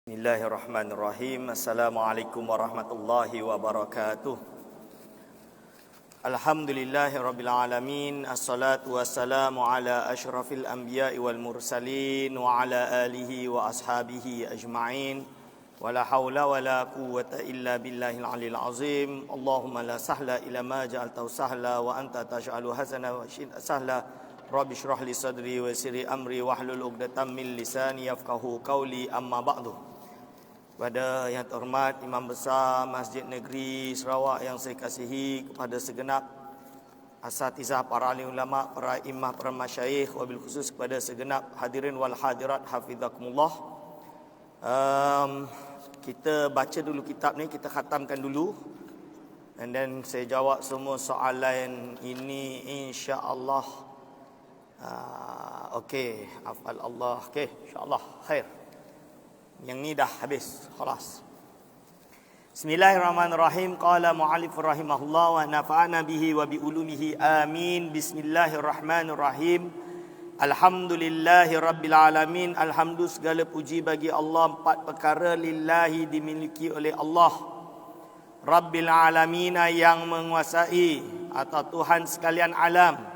Bismillahirrahmanirrahim. Assalamualaikum warahmatullahi wabarakatuh. Alhamdulillahirabbil alamin. Assalatu wassalamu ala asyrafil anbiya'i wal mursalin wa ala alihi wa ashabihi ajma'in. Wala haula wala quwwata illa billahil aliyil azim. Allahumma la sahla illa ma ja'altahu sahla wa anta taj'alu hazana wa shi'ta sahla. Rabbi shrah li sadri wa yassir li amri wahlul 'uqdatam min lisani yafqahu qawli, amma ba'du. Kepada yang terhormat Imam Besar Masjid Negeri Sarawak yang saya kasihi, kepada segenap asatizah, para alim ulama, para imam, para masyayikh, wabil khusus kepada segenap hadirin wal hadirat hafizakumullah. Kita baca dulu kitab ni, kita khatamkan dulu, and then saya jawab semua soalan ini insya-Allah. Okey, hafal Allah. Okey, insya-Allah khair. Yang ni dah habis, khalas. Bismillahirrahmanirrahim. Qala mu'allif rahimahullah wa nafa'ana bihi wa bi ulumihi amin. Bismillahirrahmanirrahim. Alhamdulillahi rabbil alamin. Alhamdulillah, segala puji bagi Allah. Empat perkara lillahi dimiliki oleh Allah Rabbil alamin, yang menguasai atau Tuhan sekalian alam.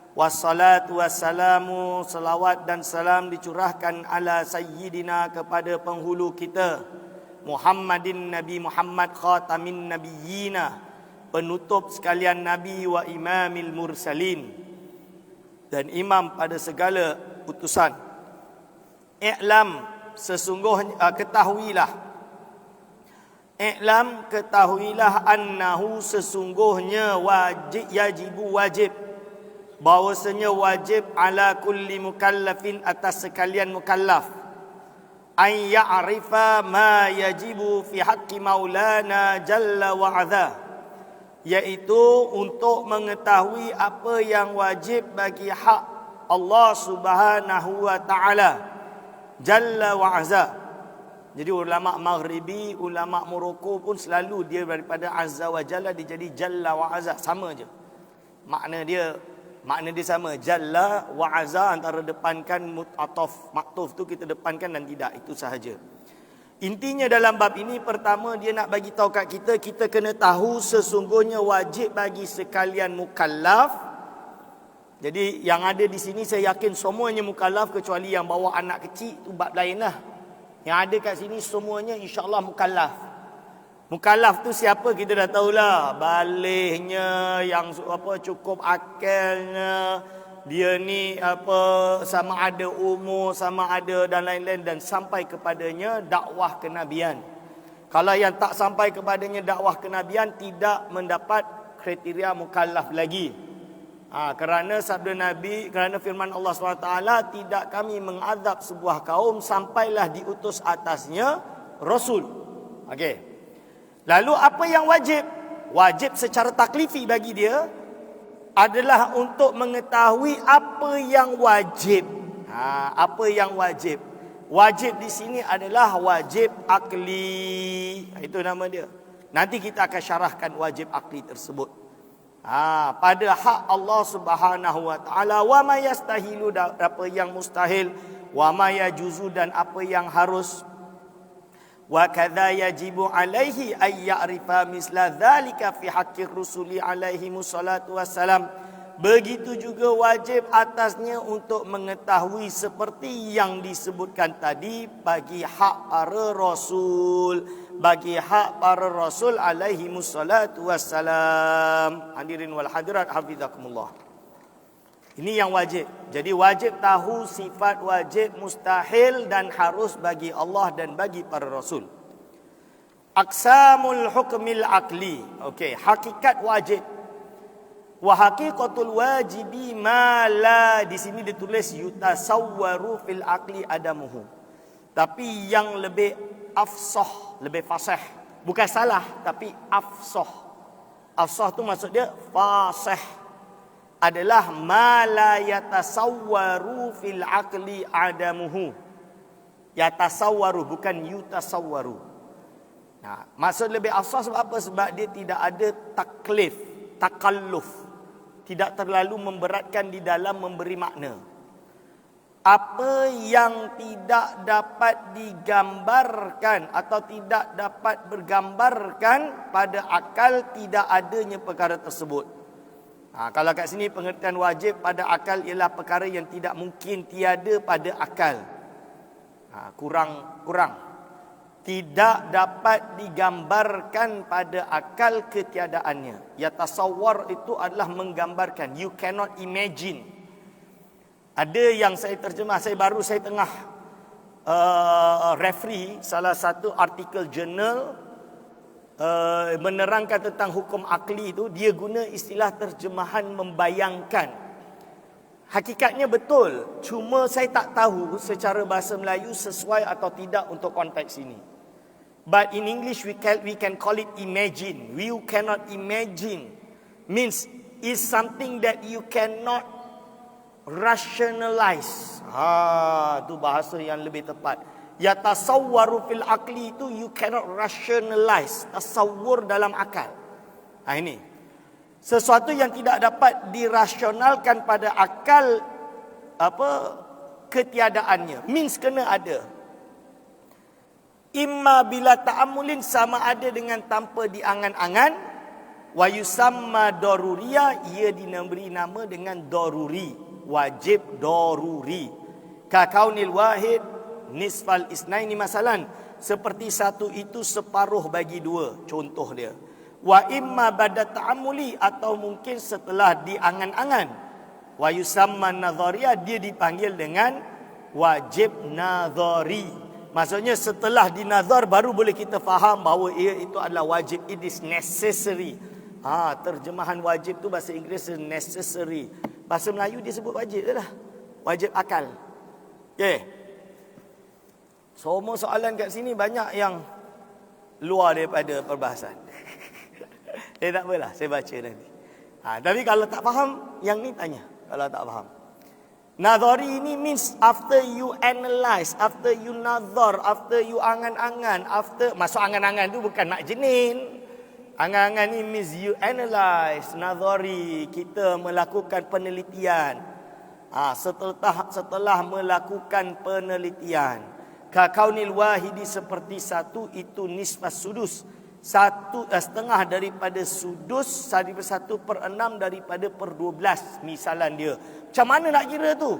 Wassalatu wassalamu, salawat dan salam dicurahkan ala sayyidina, kepada penghulu kita, Muhammadin Nabi Muhammad, khatamin nabiyyina, penutup sekalian nabi, wa imamil mursalin, dan imam pada segala utusan. I'lam, sesungguhnya ketahuilah annahu, sesungguhnya wajib bahwasanya wajib ala kulli mukallafin, atas sekalian mukallaf, an ya'rifa ma yajibu fi haqqi maulana jalla wa azza, iaitu untuk mengetahui apa yang wajib bagi hak Allah Subhanahu wa taala jalla wa azza. Jadi ulama Maghribi, ulama Morocco pun selalu dia daripada azza wa jalla dia jadi jalla wa azza, sama je. Makna dia sama, jalla wa azza, antara depankan ataf maktuf tu kita depankan dan tidak, itu sahaja. Intinya dalam bab ini, pertama dia nak bagi tahu kat kita kena tahu sesungguhnya wajib bagi sekalian mukallaf. Jadi yang ada di sini saya yakin semuanya mukallaf, kecuali yang bawa anak kecil tu bab lain lah. Yang ada kat sini semuanya insya-Allah mukallaf. Mukallaf tu siapa kita dah tahulah, balighnya, yang cukup akalnya, dia ni sama ada umur, sama ada dan lain-lain, dan sampai kepadanya dakwah kenabian. Kalau yang tak sampai kepadanya dakwah kenabian, tidak mendapat kriteria mukallaf lagi. Kerana sabda Nabi, kerana firman Allah SWT, tidak kami mengazab sebuah kaum sampailah diutus atasnya Rasul. Okey. Lalu apa yang wajib? Wajib secara taklifi bagi dia adalah untuk mengetahui apa yang wajib. Apa yang wajib? Wajib di sini adalah wajib akli. Itu nama dia. Nanti kita akan syarahkan wajib akli tersebut. Pada hak Allah Subhanahu wa taala, wa ma yastahilu, apa yang mustahil, wa ma yajuzu, dan apa yang harus. Wa kadza yajibu alaihi ay ya'rifa misla dzalika fi haqqir rusuli alaihi musallatu wassalam. Begitu juga wajib atasnya untuk mengetahui seperti yang disebutkan tadi bagi hak para rasul, alaihi musallatu wassalam. Hadirin wal hadirat hafizakumullah. Ini yang wajib. Jadi wajib tahu sifat wajib, mustahil dan harus bagi Allah dan bagi para rasul. Aqsamul hukmil akli. Okey, hakikat wajib. Wa haqiqatul wajibi ma la, di sini ditulis yutasawwaru fil akli adamuhu. Tapi yang lebih afsah, lebih fasih. Bukan salah, tapi afsah. Afsah tu maksud dia fasih. Adalah ma la yatasawwaru fil aqli adamuhu. Yatasawwaru, bukan yutasawwaru. Maksud lebih afsah sebab apa? Sebab dia tidak ada takalluf, tidak terlalu memberatkan di dalam memberi makna. apa yang tidak dapat digambarkan atau tidak dapat bergambarkan pada akal, tidak adanya perkara tersebut. Kalau kat sini pengertian wajib pada akal ialah perkara yang tidak mungkin tiada pada akal. Kurang. Tidak dapat digambarkan pada akal ketiadaannya. Yatasawwar itu adalah menggambarkan. You cannot imagine. Ada yang saya terjemah, saya tengah referee salah satu artikel jurnal menerangkan tentang hukum akli itu. Dia guna istilah terjemahan membayangkan. Hakikatnya betul, cuma saya tak tahu secara bahasa Melayu sesuai atau tidak untuk konteks ini. But in English we can call it imagine. You cannot imagine means is something that you cannot rationalize. Itu bahasa yang lebih tepat. Ya tasawwaru fil akli itu you cannot rationalize. Tasawwur dalam akal. Ini sesuatu yang tidak dapat dirasionalkan pada akal, ketiadaannya. Means kena ada. Imma bila ta'amulin, sama ada dengan tanpa diangan-angan. Wa yusamma daruriyah, ia diberi nama dengan daruri, wajib daruri. Ka kaunil wahid nisfal isnaini masalan, seperti satu itu separuh bagi dua, contoh dia. Wa imma bada ta'amuli, atau mungkin setelah diangan-angan. Wa yusamma nadhariyah, dia dipanggil dengan wajib nadhari. Maksudnya setelah dinazar baru boleh kita faham bahawa ia itu adalah wajib. It is necessary. Terjemahan wajib tu bahasa Inggeris necessary. Bahasa Melayu dia sebut wajib je lah. Wajib akal. Okay. Semua soalan kat sini banyak yang luar daripada perbahasan. Tak apalah, saya baca nanti. Tapi kalau tak faham, yang ni tanya. Kalau tak faham. Nadhari ini means after you analyze, after you nazar, after you angan-angan, masuk angan-angan tu bukan mak jenin. Angan-angan ni means you analyze, nadhari, kita melakukan penelitian. Setelah melakukan penelitian. Ka kaunil wahidi, seperti satu itu nisfas sudus. Setengah daripada sudus, 1/6 daripada per 12 misalan dia. Macam mana nak kira tu?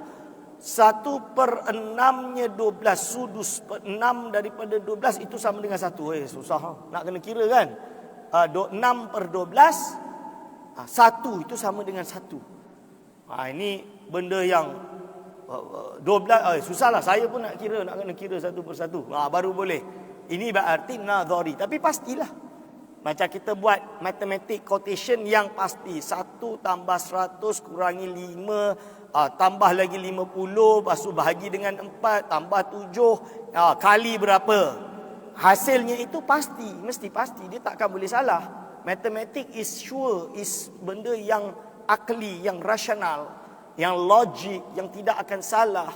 1/6-nya 12, sudus 6 daripada 12 itu sama dengan 1. Susah nak kena kira kan. 6/12, 1 itu sama dengan 1. Ini benda yang 12, susahlah, saya pun nak kena kira 1/1. Baru boleh. Ini berarti nadhari. Tapi pastilah. Macam kita buat matematik quotation yang pasti. 1 tambah 100 kurangi 5, tambah lagi 50, lepas tu bahagi dengan 4, tambah 7, kali berapa. Hasilnya itu pasti. Mesti pasti. Dia takkan boleh salah. Matematik is sure. Is benda yang akli, yang rasional, yang logik, yang tidak akan salah.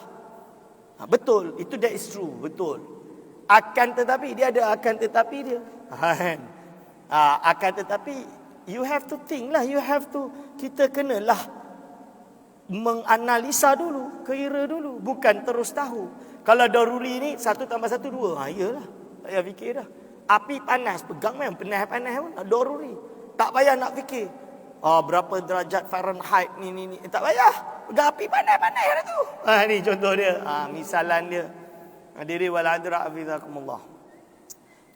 Betul. Itu that is true. Betul. Akan tetapi, dia ada akan tetapi dia. Akan tetapi, you have to think lah. Kita kenalah menganalisa dulu, kira dulu. Bukan terus tahu. Kalau daruri ni, 1 tambah 1, 2. Iyalah, tak payah fikir dah. Api panas, pegang memang panas pun, daruri. Tak payah nak fikir. Berapa derajat Fahrenheit ni. Tak payah. Pegang api panas dah tu. Ni contoh dia. Misalan dia. Hadirin wal hadirat hafizakumullah.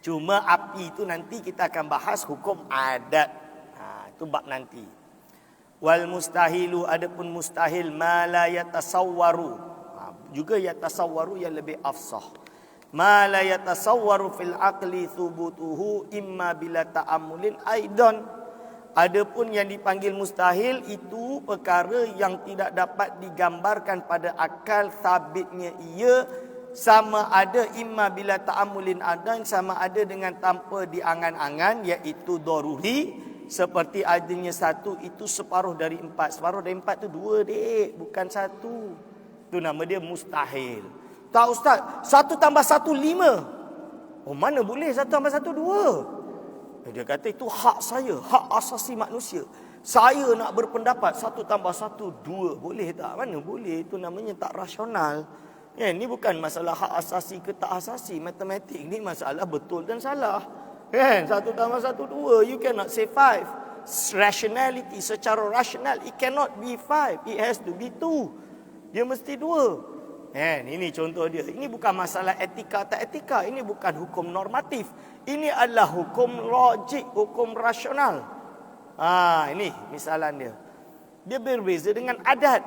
Cuma api itu nanti kita akan bahas hukum adat. Itu bab nanti. Wal mustahilu, adapun mustahil, ma la yatasawwaru. Juga yatasawwaru yang lebih afsah. Ma la yatasawwaru fil aqli thubutuhu imma bila ta'ammulin aidan. Adapun yang dipanggil mustahil itu perkara yang tidak dapat digambarkan pada akal, sabitnya ia sama ada imma bila ta'amulin adan, sama ada dengan tanpa diangan-angan, iaitu daruri. Seperti adanya 1 itu separuh dari 4. Separuh dari 4 tu 2 dek, bukan 1. Itu nama dia mustahil. Tak ustaz, 1 tambah 1 5. Mana boleh 1 tambah 1 2? Dia kata itu hak saya, hak asasi manusia. Saya nak berpendapat 1 tambah 1 2. Boleh tak? Mana boleh? Itu namanya tak rasional. Ya, ini bukan masalah hak asasi ke tak asasi. Matematik ni masalah betul dan salah. Kan? 1 tambah 1 2. You cannot say 5. Rationality, secara rasional, it cannot be 5. It has to be 2. Dia mesti 2. Ini contoh dia. Ini bukan masalah etika tak etika. Ini bukan hukum normatif. Ini adalah hukum logik, hukum rasional. Ini misalan dia. Dia berbeza dengan adat.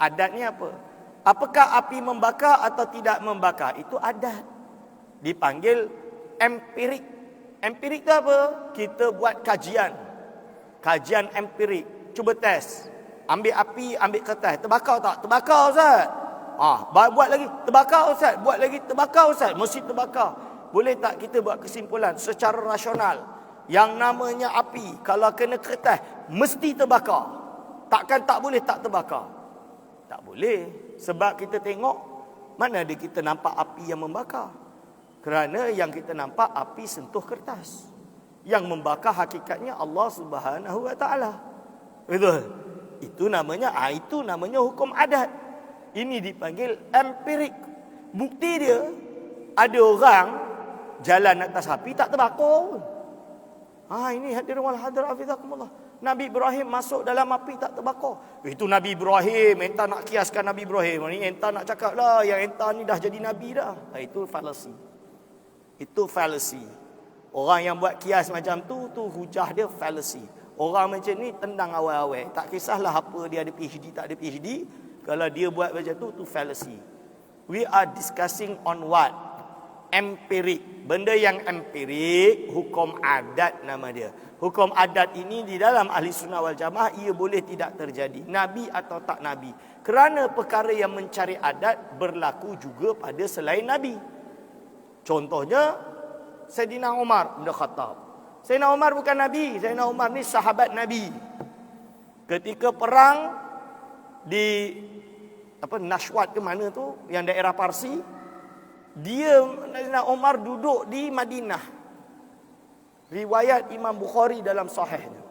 Adat ni apa? Apakah api membakar atau tidak membakar? Itu adat. Dipanggil empirik. Empirik tu apa? Kita buat kajian. Kajian empirik. Cuba test. Ambil api, ambil kertas. Terbakar tak? Terbakar, Ustaz. Buat lagi. Terbakar, Ustaz. Buat lagi. Terbakar, Ustaz. Mesti terbakar. Boleh tak kita buat kesimpulan secara rasional? Yang namanya api, kalau kena kertas, mesti terbakar. Takkan tak boleh tak terbakar? Tak boleh. Sebab kita tengok, mana ada kita nampak api yang membakar. Kerana yang kita nampak, api sentuh kertas. Yang membakar hakikatnya Allah Subhanahu Wa Taala. Betul? Itu namanya hukum adat. Ini dipanggil empirik. Bukti dia, ada orang jalan atas api tak terbakar. Ini hadirin wal hadirat hafizakumullah. Nabi Ibrahim masuk dalam api tak terbakar. Itu Nabi Ibrahim. Entah nak kiaskan Nabi Ibrahim. Entah nak cakap lah yang entah ni dah jadi Nabi dah. Itu fallacy. Itu fallacy. Orang yang buat kias macam tu hujah dia fallacy. Orang macam ni tendang awal-awal. Tak kisahlah apa dia ada PhD tak ada PhD. Kalau dia buat macam tu fallacy. We are discussing on what? Empirik. Benda yang empirik, hukum adat nama dia. Hukum adat ini di dalam ahli sunnah wal jamaah, ia boleh tidak terjadi. Nabi atau tak Nabi. Kerana perkara yang mencari adat berlaku juga pada selain Nabi. Contohnya, Sayyidina Umar bin Khattab. Sayyidina Umar bukan Nabi. Sayyidina Umar ni sahabat Nabi. Ketika perang di Nashwat ke mana tu, yang daerah Parsi, dia Sayyidina Umar duduk di Madinah. Riwayat Imam Bukhari dalam sahihnya.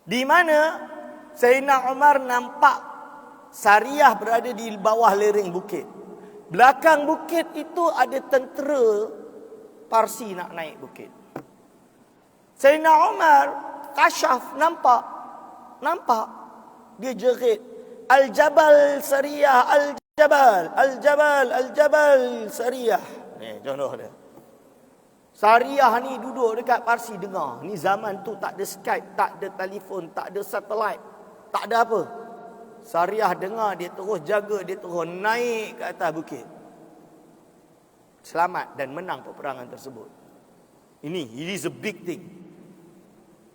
Di mana Sayyidina Umar nampak Sariyah berada di bawah lereng bukit. Belakang bukit itu ada tentera Parsi nak naik bukit. Sayyidina Umar kasyaf, nampak. Dia jerit, Al-Jabal Sariyah, Al-Jabal Sariyah. Ni contoh dia. Sariyah ni duduk dekat Parsi dengar. Ni zaman tu tak ada Skype, tak ada telefon, tak ada satelit, tak ada apa. Sariyah dengar, dia terus jaga, dia terus naik ke atas bukit. Selamat dan menang peperangan tersebut. It is a big thing.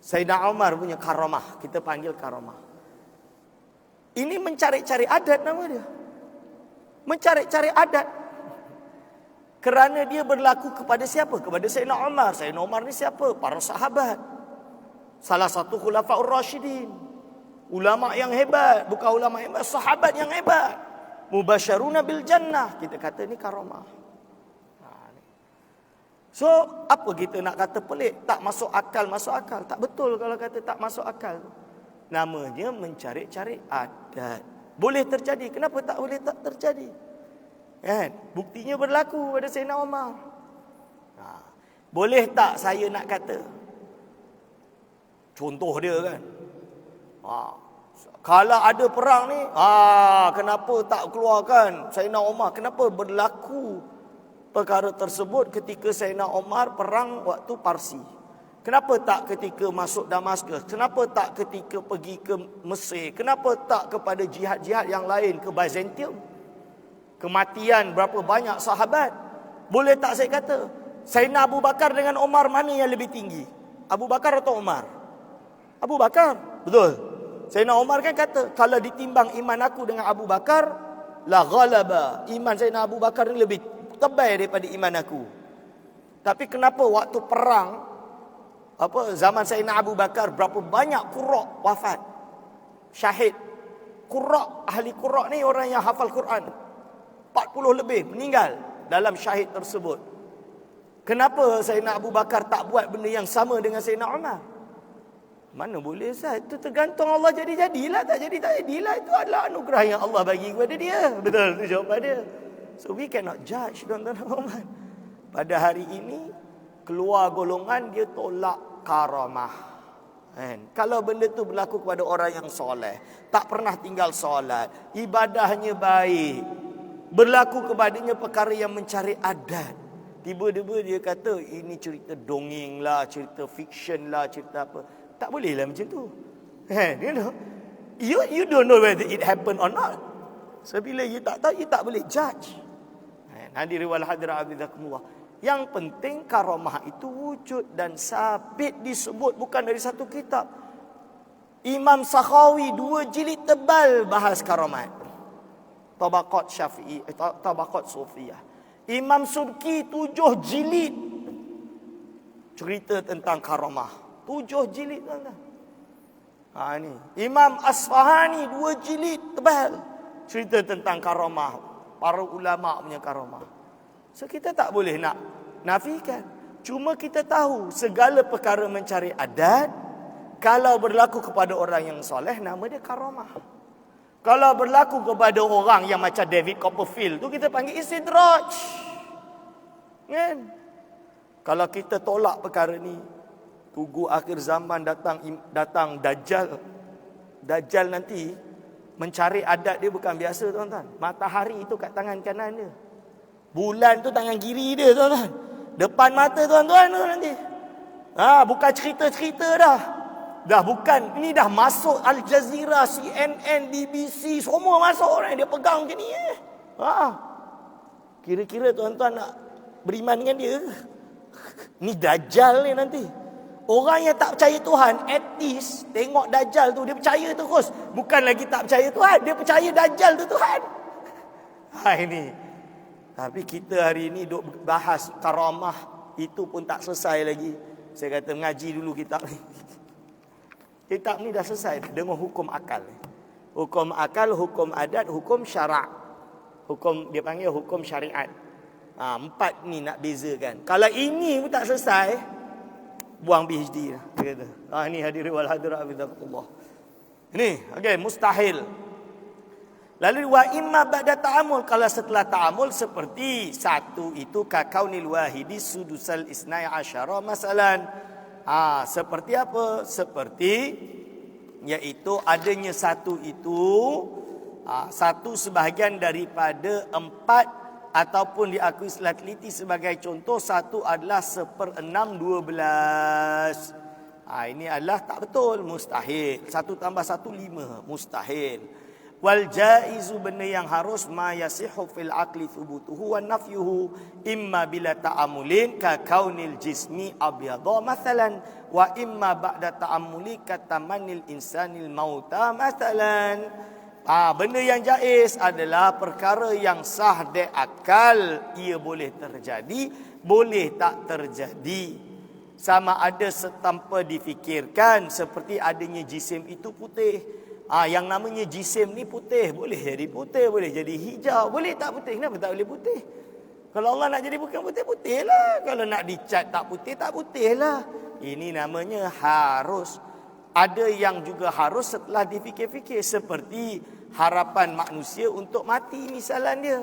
Sayyidina Umar punya karamah, kita panggil karamah. Ini mencari-cari adat nama dia. Mencari-cari adat. Kerana dia berlaku kepada siapa? Kepada Sayyidina Umar. Sayyidina Umar ni siapa? Para sahabat. Salah satu khulafaur rasyidin. Ulama yang hebat. Bukan ulama yang hebat, sahabat yang hebat. Mubasyaruna bil jannah. Kita kata ni karamah. So, apa kita nak kata pelik? Tak masuk akal. Tak betul kalau kata tak masuk akal. Namanya mencari-cari adat. Boleh terjadi. Kenapa tak boleh tak terjadi? Kan? Buktinya berlaku pada Sayyidina Umar. Boleh tak saya nak kata? Contoh dia kan. Kalau ada perang ni, kenapa tak keluarkan Sayyidina Umar? Kenapa berlaku perkara tersebut ketika Sayyidina Umar perang waktu Parsi? Kenapa tak ketika masuk Damaskus? Kenapa tak ketika pergi ke Mesir? Kenapa tak kepada jihad-jihad yang lain ke Byzantium? Kematian berapa banyak sahabat? Boleh tak saya kata Sayyidina Abu Bakar dengan Umar mana yang lebih tinggi? Abu Bakar atau Umar? Abu Bakar. Betul. Sayyidina Umar kan kata, kalau ditimbang iman aku dengan Abu Bakar, la ghalaba. Iman Sayyidina Abu Bakar ni lebih tebal daripada iman aku. Tapi kenapa waktu perang zaman Sayyidina Abu Bakar berapa banyak qurra wafat, syahid. Qurra, ahli qurra ni orang yang hafal Quran, 40 lebih meninggal dalam syahid tersebut. Kenapa Sayyidina Abu Bakar tak buat benda yang sama dengan Sayyidina Umar? Mana boleh Ustaz? Itu tergantung Allah jadi-jadilah, tak jadilah. Itu adalah anugerah yang Allah bagi kepada dia. Betul tu jawapan dia. So we cannot judge, tuan-tuan. Pada hari ini keluar golongan dia tolak karamah. Kan? Kalau benda tu berlaku kepada orang yang soleh, tak pernah tinggal solat, ibadahnya baik, berlaku kepadanya perkara yang mencari adat, tiba-tiba dia kata ini cerita dongeng lah, cerita fiction lah, cerita apa. Tak boleh lah macam tu. You know, you don't know whether it happened or not. So bila you tak tahu, you tak boleh judge. Hadirin wal hadirat abidakumullah. Yang penting karamah itu wujud dan sabit disebut, bukan dari satu kitab. Imam Sakhawi 2 jilid tebal bahas karamat. Tabaqat Syafi'i, Tabaqat Sufiyah. Imam Subki 7 jilid cerita tentang karamah. 7 jilid tuan-tuan. Ni Imam Asfahani 2 jilid tebal cerita tentang karamah, para ulama punya karamah. So kita tak boleh nak nafikan. Cuma kita tahu segala perkara mencari adat, kalau berlaku kepada orang yang soleh, nama dia karamah. Kalau berlaku kepada orang yang macam David Copperfield tu, kita panggil istidraj. Kan? Kalau kita tolak perkara ni, tunggu akhir zaman datang Dajjal. Dajjal nanti mencari adat dia bukan biasa tuan-tuan. Matahari itu kat tangan kanan dia, bulan tu tangan kiri dia tuan-tuan. Depan mata tuan-tuan tu nanti. Bukan cerita-cerita dah. Dah bukan, ini dah masuk Al Jazeera, CNN, BBC, semua masuk orang dia pegang macam ni. Kira-kira tuan-tuan nak beriman dengan dia? Ni Dajjal ni nanti. Orang yang tak percaya Tuhan, ateis, tengok Dajjal tu, dia percaya terus. Bukan lagi tak percaya Tuhan, dia percaya Dajjal tu Tuhan. Ini. Tapi kita hari ini duk bahas karamah, itu pun tak selesai lagi. Saya kata mengaji dulu kitab ni. Kitab ni dah selesai dengan hukum akal. Hukum akal, hukum adat, hukum syarak. Hukum, dia panggil hukum syariat. 4 ni nak bezakan. Kalau ini pun tak selesai, buang PhD lah, dia kata. Ini hadirin wal hadirat abidakumullah. Ini, okey, mustahil. Lalu wa imma ba'da ta'amul, kalau setelah ta'amul seperti satu itu kakaunil wahidi sudusal isnai asyara masalan. Seperti apa? Seperti iaitu adanya satu itu satu sebahagian daripada 4, ataupun diakui setelah teliti sebagai contoh satu adalah 1/6/12. Ini adalah tak betul, mustahil. 1 tambah 1 5, mustahil. Wal jaizu, benda yang harus, ma yasihu fil aqli thubutuhu wa nafyuhu imma bila ta'amulin ka kaunil jismi abyadha mathalan wa imma ba'da ta'amuli ka tamannil insanil mauta mathalan. Benda yang jaiz adalah perkara yang sah de akal, ia boleh terjadi, boleh tak terjadi. Sama ada tanpa difikirkan, seperti adanya jisim itu putih. Yang namanya jisim ni putih, boleh jadi putih, boleh jadi hijau, boleh tak putih. Kenapa tak boleh putih? Kalau Allah nak jadi bukan putih, putih lah. Kalau nak dicat tak putih lah. Ini namanya harus. Ada yang juga harus setelah difikir-fikir, seperti harapan manusia untuk mati misalnya dia.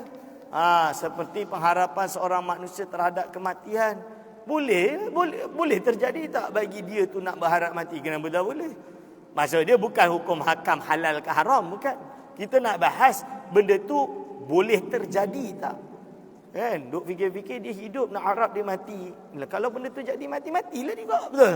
Seperti pengharapan seorang manusia terhadap kematian. Boleh terjadi tak bagi dia tu nak berharap mati? Kenapa tak boleh? Maksud dia bukan hukum hakam halal ke haram, bukan. Kita nak bahas benda tu boleh terjadi tak? Kan? Duk fikir-fikir dia hidup, nak harap dia mati. Kalau benda tu jadi matilah dia, betul?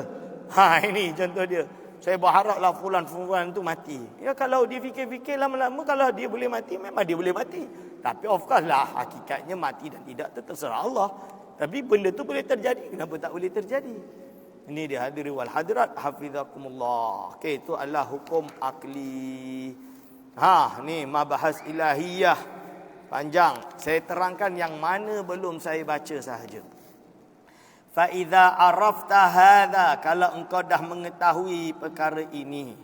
Ini contoh dia. Saya berharaplah fulan tu mati. Ya, kalau dia fikir-fikir lama-lama, kalau dia boleh mati, memang dia boleh mati. Tapi of course lah, hakikatnya mati dan tidak tu terserah Allah. Tapi benda tu boleh terjadi, kenapa tak boleh terjadi? Ini dia hadirin wal hadirat hafizakumullah. Okey, itu adalah hukum akli. Ni mabahas ilahiyah. Panjang. Saya terangkan yang mana belum saya baca sahaja. Fa idza arafta hadza, kalau engkau dah mengetahui perkara ini,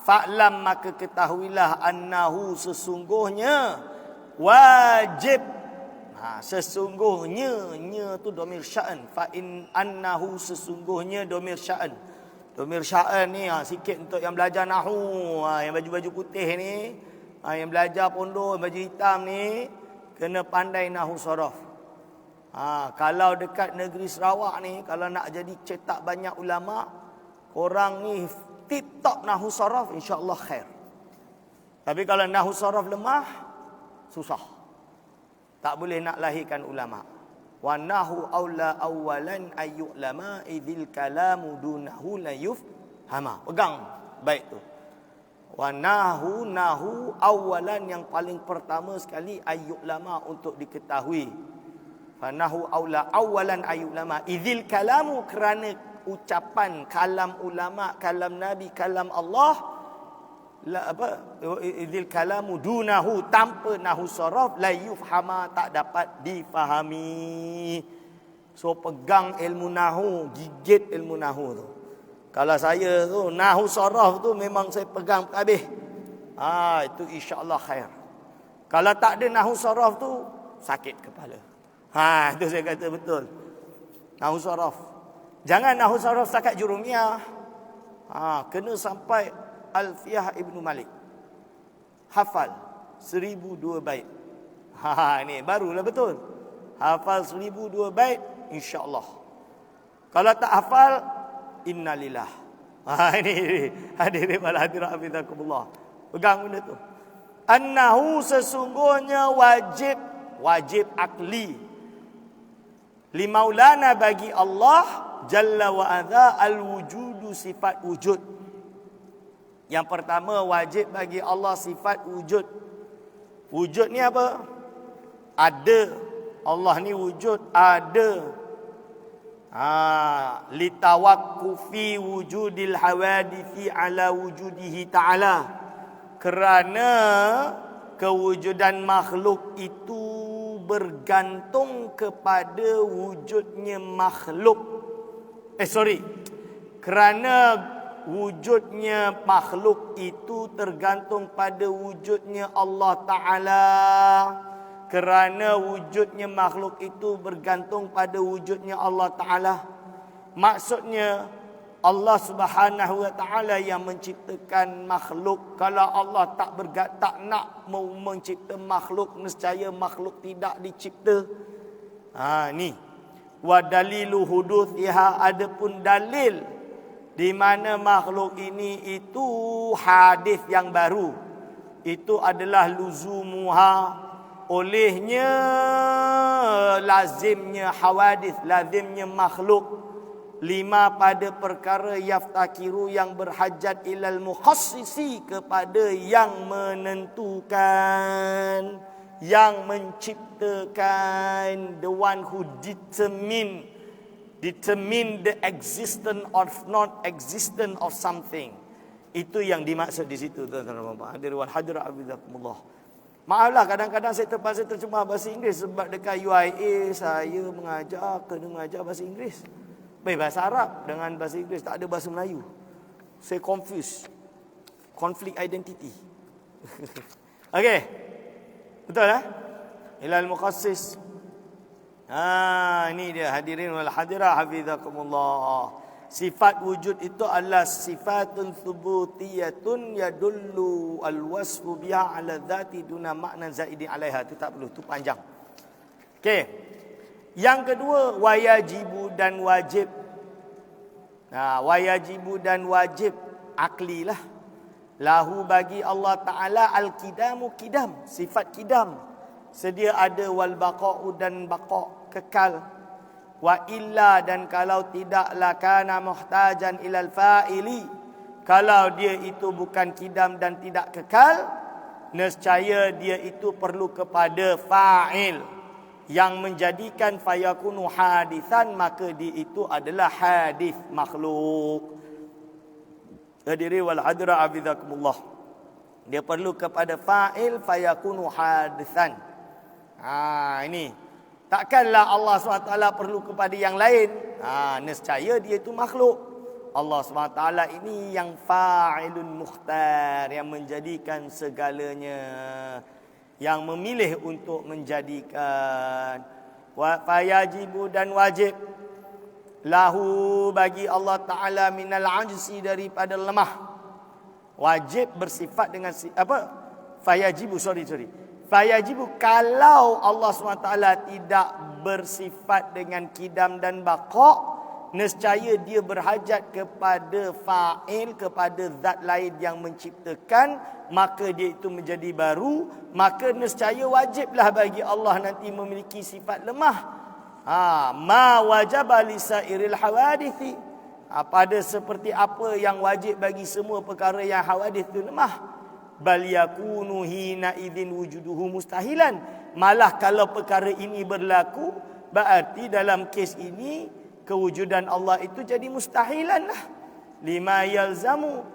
fa'lam, maka ketahuilah annahu, sesungguhnya wajib. Sesungguhnya, nya tu domir sya'an. Fa in annahu, sesungguhnya domir sya'an. Tumir Sya'an ni sikit untuk yang belajar Nahu, yang baju-baju putih ni, yang belajar pondok baju hitam ni kena pandai Nahu Sorof. Kalau dekat negeri Sarawak ni, kalau nak jadi cetak banyak ulama, korang ni tip-top Nahu Sorof, insya-Allah khair. Tapi kalau Nahu Sorof lemah, susah. Tak boleh nak lahirkan ulama. Wa nahu aula awalan ayyulama idzil kalamu dunahu la yufhama. Pegang baik tu. Wa nahu awalan, yang paling pertama sekali ayyulama, untuk diketahui. Fa nahu aula awalan ayyulama idzil kalamu, kerana ucapan kalam ulama, kalam nabi, kalam Allah, idzil kalamu dunahu, tanpa nahu sorof, la yufhama, tak dapat difahami. So pegang ilmu nahu, gigit ilmu nahu tu. Kalau saya tu nahu sorof tu memang saya pegang habis. Itu insya-Allah khair. Kalau tak ada nahu sorof tu sakit kepala. Itu saya kata betul. Nahu sorof. Jangan nahu sorof setakat jurumiyah. Kena sampai Alfiyah Ibnu Malik. Hafal 1002 bait. Ni barulah betul. Hafal 1002 bait insya-Allah. Kalau tak hafal, innalillah. Ini hadirin wal hadirat hafizakumullah. Pegang benda tu. Annahu, sesungguhnya wajib akli. Li maulana, bagi Allah jalla wa adza, al-wujudu, sifat wujud. Yang pertama, wajib bagi Allah sifat wujud. Wujud ni apa? Ada. Allah ni wujud, ada. Litawakkufi wujudil hawadithi ala wujudihi ta'ala. Kerana kewujudan makhluk itu bergantung kepada wujudnya makhluk. Kerana wujudnya makhluk itu tergantung pada wujudnya Allah Ta'ala. Kerana wujudnya makhluk itu bergantung pada wujudnya Allah Ta'ala. Maksudnya Allah Subhanahu Wa Ta'ala yang menciptakan makhluk. Kalau Allah tak nak mau mencipta makhluk, nescaya makhluk tidak dicipta. Ni. Wa dalilu huduthiha, adapun dalil di mana makhluk ini itu hadis yang baru, itu adalah luzumuha, olehnya lazimnya hawadis, lazimnya makhluk. 5, pada perkara yaftakiru, yang berhajat ilal mukhassisi, kepada yang menentukan, yang menciptakan, the one who determine the existence or not existence of something. Itu yang dimaksud di situ, tuan-tuan dan puan-puan. Hadirin wal hadirat hafizakumullah. Maaflah kadang-kadang saya terpaksa terjemah bahasa Inggeris, sebab dekat UIA saya kena mengajar bahasa Inggeris. Bahasa Arab dengan bahasa Inggeris, tak ada bahasa Melayu. Saya confuse. Conflict identity. Okey. Betul lah? Ilal mukhassis. Ini dia hadirin wal hadirat hafizakumullah. Sifat wujud itu adalah sifatun thubutiyatun yadullu al-wasfu biha ala dhati duna makna zaidi alaiha. Itu tak perlu, itu panjang. Okey. Yang kedua, wayajibu dan wajib. Wayajibu dan wajib akli lah. Lahu, bagi Allah Ta'ala, al-kidamu, kidam, sifat kidam. Sedia ada, wal baqa'u, dan baqa', kekal. Wa illa, dan kalau tidak, lakana muhtajan ilal fa'ili. Kalau dia itu bukan kidam dan tidak kekal, nescaya dia itu perlu kepada fa'il yang menjadikan fayakunu hadisan, maka dia itu adalah hadis makhluk. Hadirin wal hadirat hafizakumullah. Dia perlu kepada fa'il fayakunu hadisan. Ini. Takkanlah Allah SWT perlu kepada yang lain. Nescaya dia itu makhluk. Allah SWT ini yang fa'ilun mukhtar, yang menjadikan segalanya, yang memilih untuk menjadikan. Fayajibu, dan wajib. lahu bagi Allah Ta'ala minal ajzi daripada lemah. Wajib bersifat dengan fayajibu kalau Allah SWT tidak bersifat dengan kidam dan baqa', nescaya dia berhajat kepada fa'il, kepada zat lain yang menciptakan, maka dia itu menjadi baru, maka nescaya wajiblah bagi Allah nanti memiliki sifat lemah. Ma wajaba li sairil hawadithi, pada seperti apa yang wajib bagi semua perkara yang hawadith itu lemah. Bal yakunu hina idzin wujuduhu mustahilan, malah kalau perkara ini berlaku, berarti dalam kes ini kewujudan Allah itu jadi mustahilan lah. Lima yalzamu,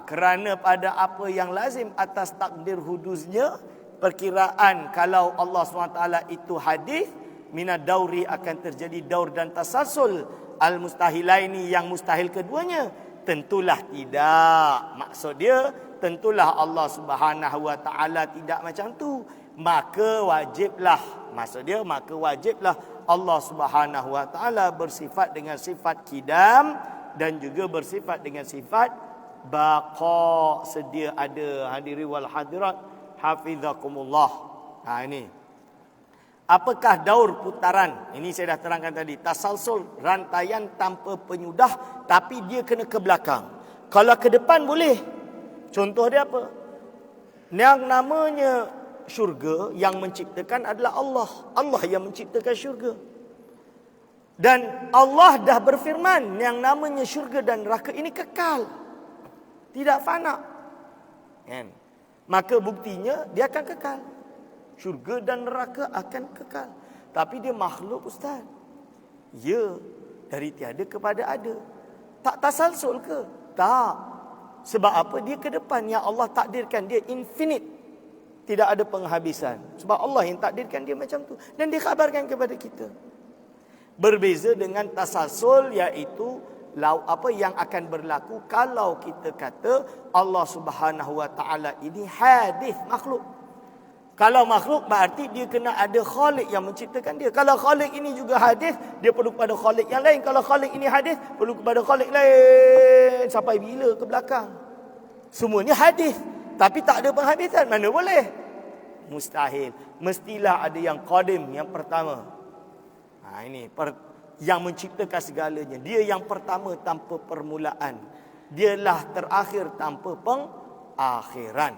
kerana pada apa yang lazim atas takdir hudusnya, perkiraan kalau Allah SWT itu hadis, minad dauri akan terjadi daur dan tasalsul al-mustahilaini, yang mustahil keduanya. Tentulah tidak. Maksud dia, tentulah Allah Subhanahu wa taala tidak macam tu. Maka wajiblah, maksud dia maka wajiblah Allah Subhanahu wa taala bersifat dengan sifat kidam dan juga bersifat dengan sifat baqa, sedia ada. Hadiri wal hadirat hafizakumullah. Ini apakah daur putaran? Ini saya dah terangkan tadi. Tasalsul, rantaian tanpa penyudah, tapi dia kena ke belakang. Kalau ke depan boleh. Contoh dia apa? Yang namanya syurga yang menciptakan adalah Allah. Allah yang menciptakan syurga. Dan Allah dah berfirman, yang namanya syurga dan neraka ini kekal, tidak fana. Kan? Maka buktinya dia akan kekal. Syurga dan neraka akan kekal. Tapi dia makhluk, ustaz. Ya, dari tiada kepada ada. Tak tasalsul ke? Tak. Sebab apa? Dia ke depan yang Allah takdirkan. Dia infinite. Tidak ada penghabisan. Sebab Allah yang takdirkan dia macam tu. Dan dia khabarkan kepada kita. Berbeza dengan tasalsul, iaitu apa yang akan berlaku kalau kita kata Allah Subhanahu wa taala ini hadis, makhluk. Kalau makhluk berarti dia kena ada khalik yang menciptakan dia. Kalau khalik ini juga hadis, dia perlu kepada khalik yang lain. Kalau khalik ini hadis, perlu kepada khalik lain. Sampai bila ke belakang? Semuanya hadis, tapi tak ada penghabisan. Mana boleh? Mustahil. Mestilah ada yang qadim, yang pertama. Ini yang menciptakan segalanya. Dia yang pertama tanpa permulaan. Dialah terakhir tanpa pengakhiran.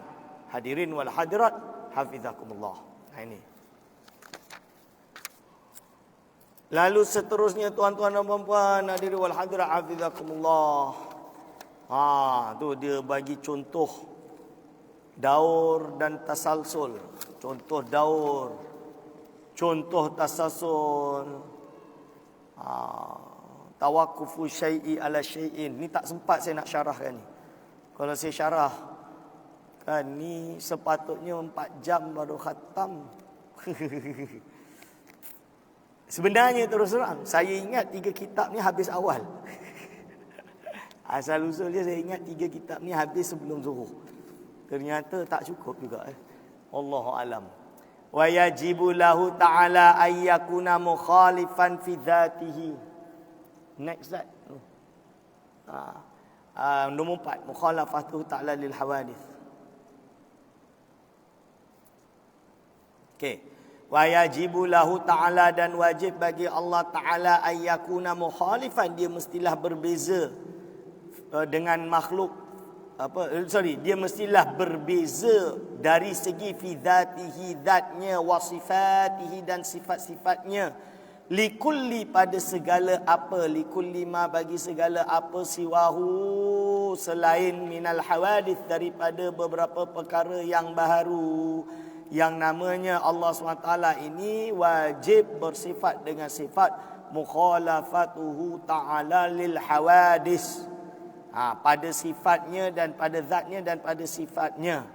Hadirin wal hadirat hafizakumullah. Ini. Lalu seterusnya, tuan-tuan dan puan-puan, hadirin wal hadirat hafizakumullah. Tu dia bagi contoh daur dan tasalsul. Contoh daur, contoh tasalsul. Tawakufu syai'i ala syai'in. Ni tak sempat saya nak syarahkan ni. Kalau saya syarah kan ni sepatutnya 4 jam baru khatam. Sebenarnya terus terang, saya ingat 3 kitab ni habis awal. Asal usulnya saya ingat 3 kitab ni habis sebelum zuhur. Ternyata tak cukup juga. Wallahu alam. Wa yajibu lahu ta'ala ayyakuna mukhalifan fi dhatihi. Next that. Nombor 4, mukhalafatuhu ta'ala lil hawadith. Okey. Wa yajibu lahu ta'ala, dan wajib bagi Allah Ta'ala ayyakuna mukhalifan, dia mestilah berbeza dengan makhluk. Dia mestilah berbeza dari segi fi dzatihi, zatnya, wa sifatihi, dan sifat-sifatnya. Likulli, pada segala apa, likulli ma, bagi segala apa, siwahu, selain minal hawadith, daripada beberapa perkara yang baharu. Yang namanya Allah SWT ini wajib bersifat dengan sifat mukhalafatuhu ta'ala lil hawadis. Pada sifatnya dan pada zatnya dan pada sifatnya.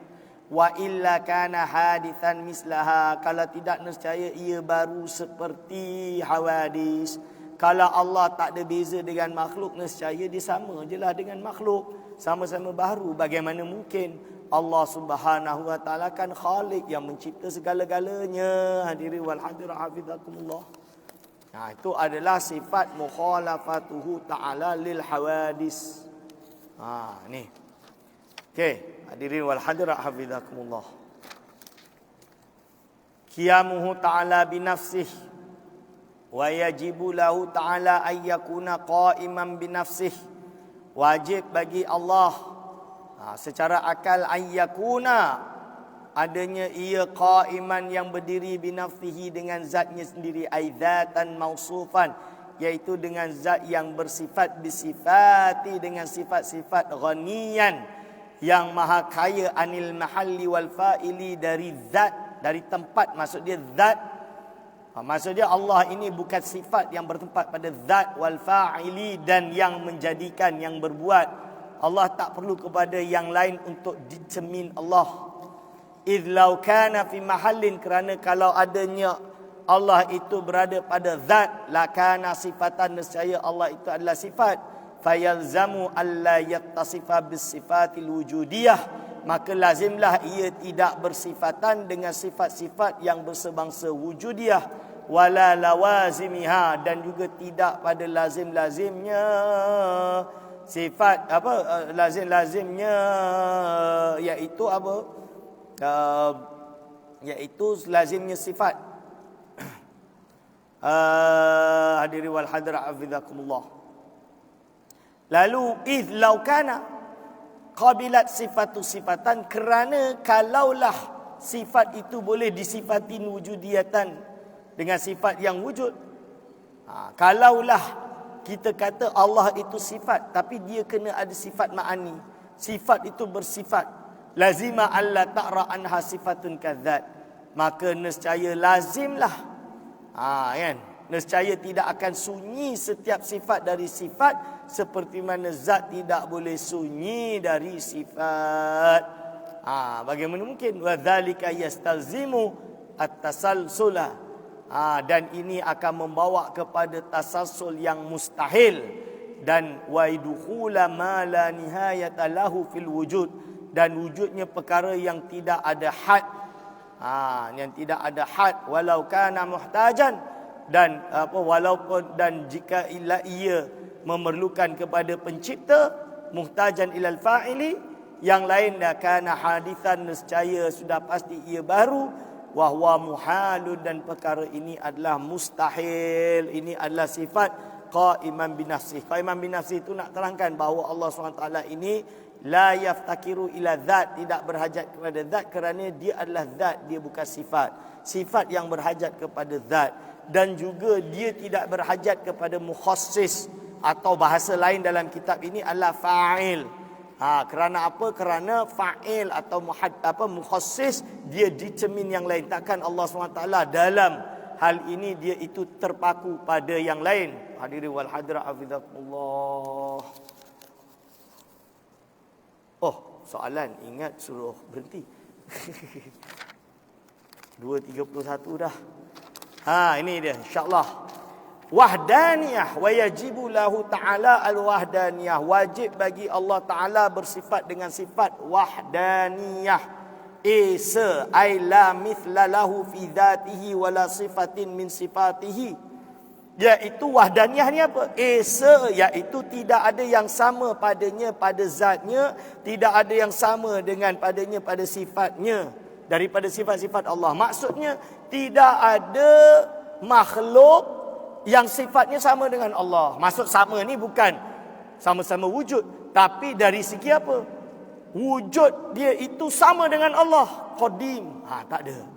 Wa illa kana hadithan mislaha, kalau tidak nescaya ia baru seperti hawadis. Kalau Allah tak ada beza dengan makhluk, nescaya dia sama je lah dengan makhluk, sama-sama baru. Bagaimana mungkin? Allah Subhanahu wa taala kan Khalik yang mencipta segala-galanya. Hadirin wal hadirat hafizakumullah. Itu adalah sifat mukhalafatuhu ta'ala lil hawadis. Ni. Okey, hadirin wal hadirat hafizakumullah. Qiyamuhu ta'ala bi nafsihi wa yajibu lahu ta'ala ay yakuna qa'iman bi nafsihi. Wajib bagi Allah secara akal ay yakuna, adanya ia qaiman yang berdiri binafsihi dengan zatnya sendiri, ai zatan mausufan, iaitu dengan zat yang bersifat bisifati, dengan sifat-sifat ghaniyan, yang maha kaya, anil mahalli wal fa'ili, dari zat, dari tempat. Maksud dia zat, maksud dia Allah ini bukan sifat yang bertempat pada zat, wal fa'ili, dan yang menjadikan, yang berbuat. Allah tak perlu kepada yang lain untuk dicermin Allah. Idh law kana fi mahallin, kerana kalau adanya Allah itu berada pada zat, la kana sifatan, nescaya Allah itu adalah sifat. Fayalzamu alla yattasifa bis sifatil wujudiyah, maka lazimlah ia tidak bersifatan dengan sifat-sifat yang bersebangsa wujudiyah, wala lawazimiha, dan juga tidak pada lazim-lazimnya sifat lazim-lazimnya, iaitu apa? Iaitu lazimnya sifat. Hadiri wal hadra hafizakumullah. Lalu idh law kana qabilat sifatu sifatan, kerana kalaulah sifat itu boleh disifatin wujudiyatan dengan sifat yang wujud. Kalaulah kita kata Allah itu sifat, tapi dia kena ada sifat ma'ani, sifat itu bersifat, lazima alla ta'ra anha sifatun kadzat, maka nescaya lazimlah kan, nescaya tidak akan sunyi setiap sifat dari sifat, seperti mana zat tidak boleh sunyi dari sifat. Bagaimana mungkin? Wa dzalika yastalzimu at-tasalsula, dan ini akan membawa kepada tasalsul yang mustahil, dan wa dukhula ma la nihayata lahu fil wujud, dan wujudnya perkara yang tidak ada had, yang tidak ada had, walau kana muhtajan, dan walaupun, dan jika ia memerlukan kepada pencipta, muhtajan ilal fa'ili, yang lain dah kana hadithan, nescaya sudah pasti ia baru, wa huwa muhalun, dan perkara ini adalah mustahil. Ini adalah sifat qaiman binafsih. Qaiman binafsih itu nak terangkan bahawa Allah SWT ini la yaftakiru ila zat, tidak berhajat kepada zat, kerana dia adalah zat, dia bukan sifat. Sifat yang berhajat kepada zat, dan juga dia tidak berhajat kepada mukhassis, atau bahasa lain dalam kitab ini adalah fa'il. Kerana apa? Kerana fa'il atau mukhassis, dia dicermin yang lain. Takkan Allah SWT dalam hal ini dia itu terpaku pada yang lain. Hadirin wal hadirat hafizakumullah. Soalan, ingat suruh berhenti. 2.31 dah. Ini dia, insya-Allah. Wahdaniyah, wa yajibu lahu ta'ala al-wahdaniyah. Wajib bagi Allah Ta'ala bersifat dengan sifat wahdaniyah. Esa ay la mithla lahu fi dhatihi wa la sifatin min sifatihi. Iaitu wahdaniyah ni apa? Esa, iaitu tidak ada yang sama padanya pada zatnya, tidak ada yang sama dengan padanya pada sifatnya, daripada sifat-sifat Allah. Maksudnya tidak ada makhluk yang sifatnya sama dengan Allah. Maksud sama ni bukan sama-sama wujud, tapi dari segi apa? Wujud dia itu sama dengan Allah, qadim. Tak ada.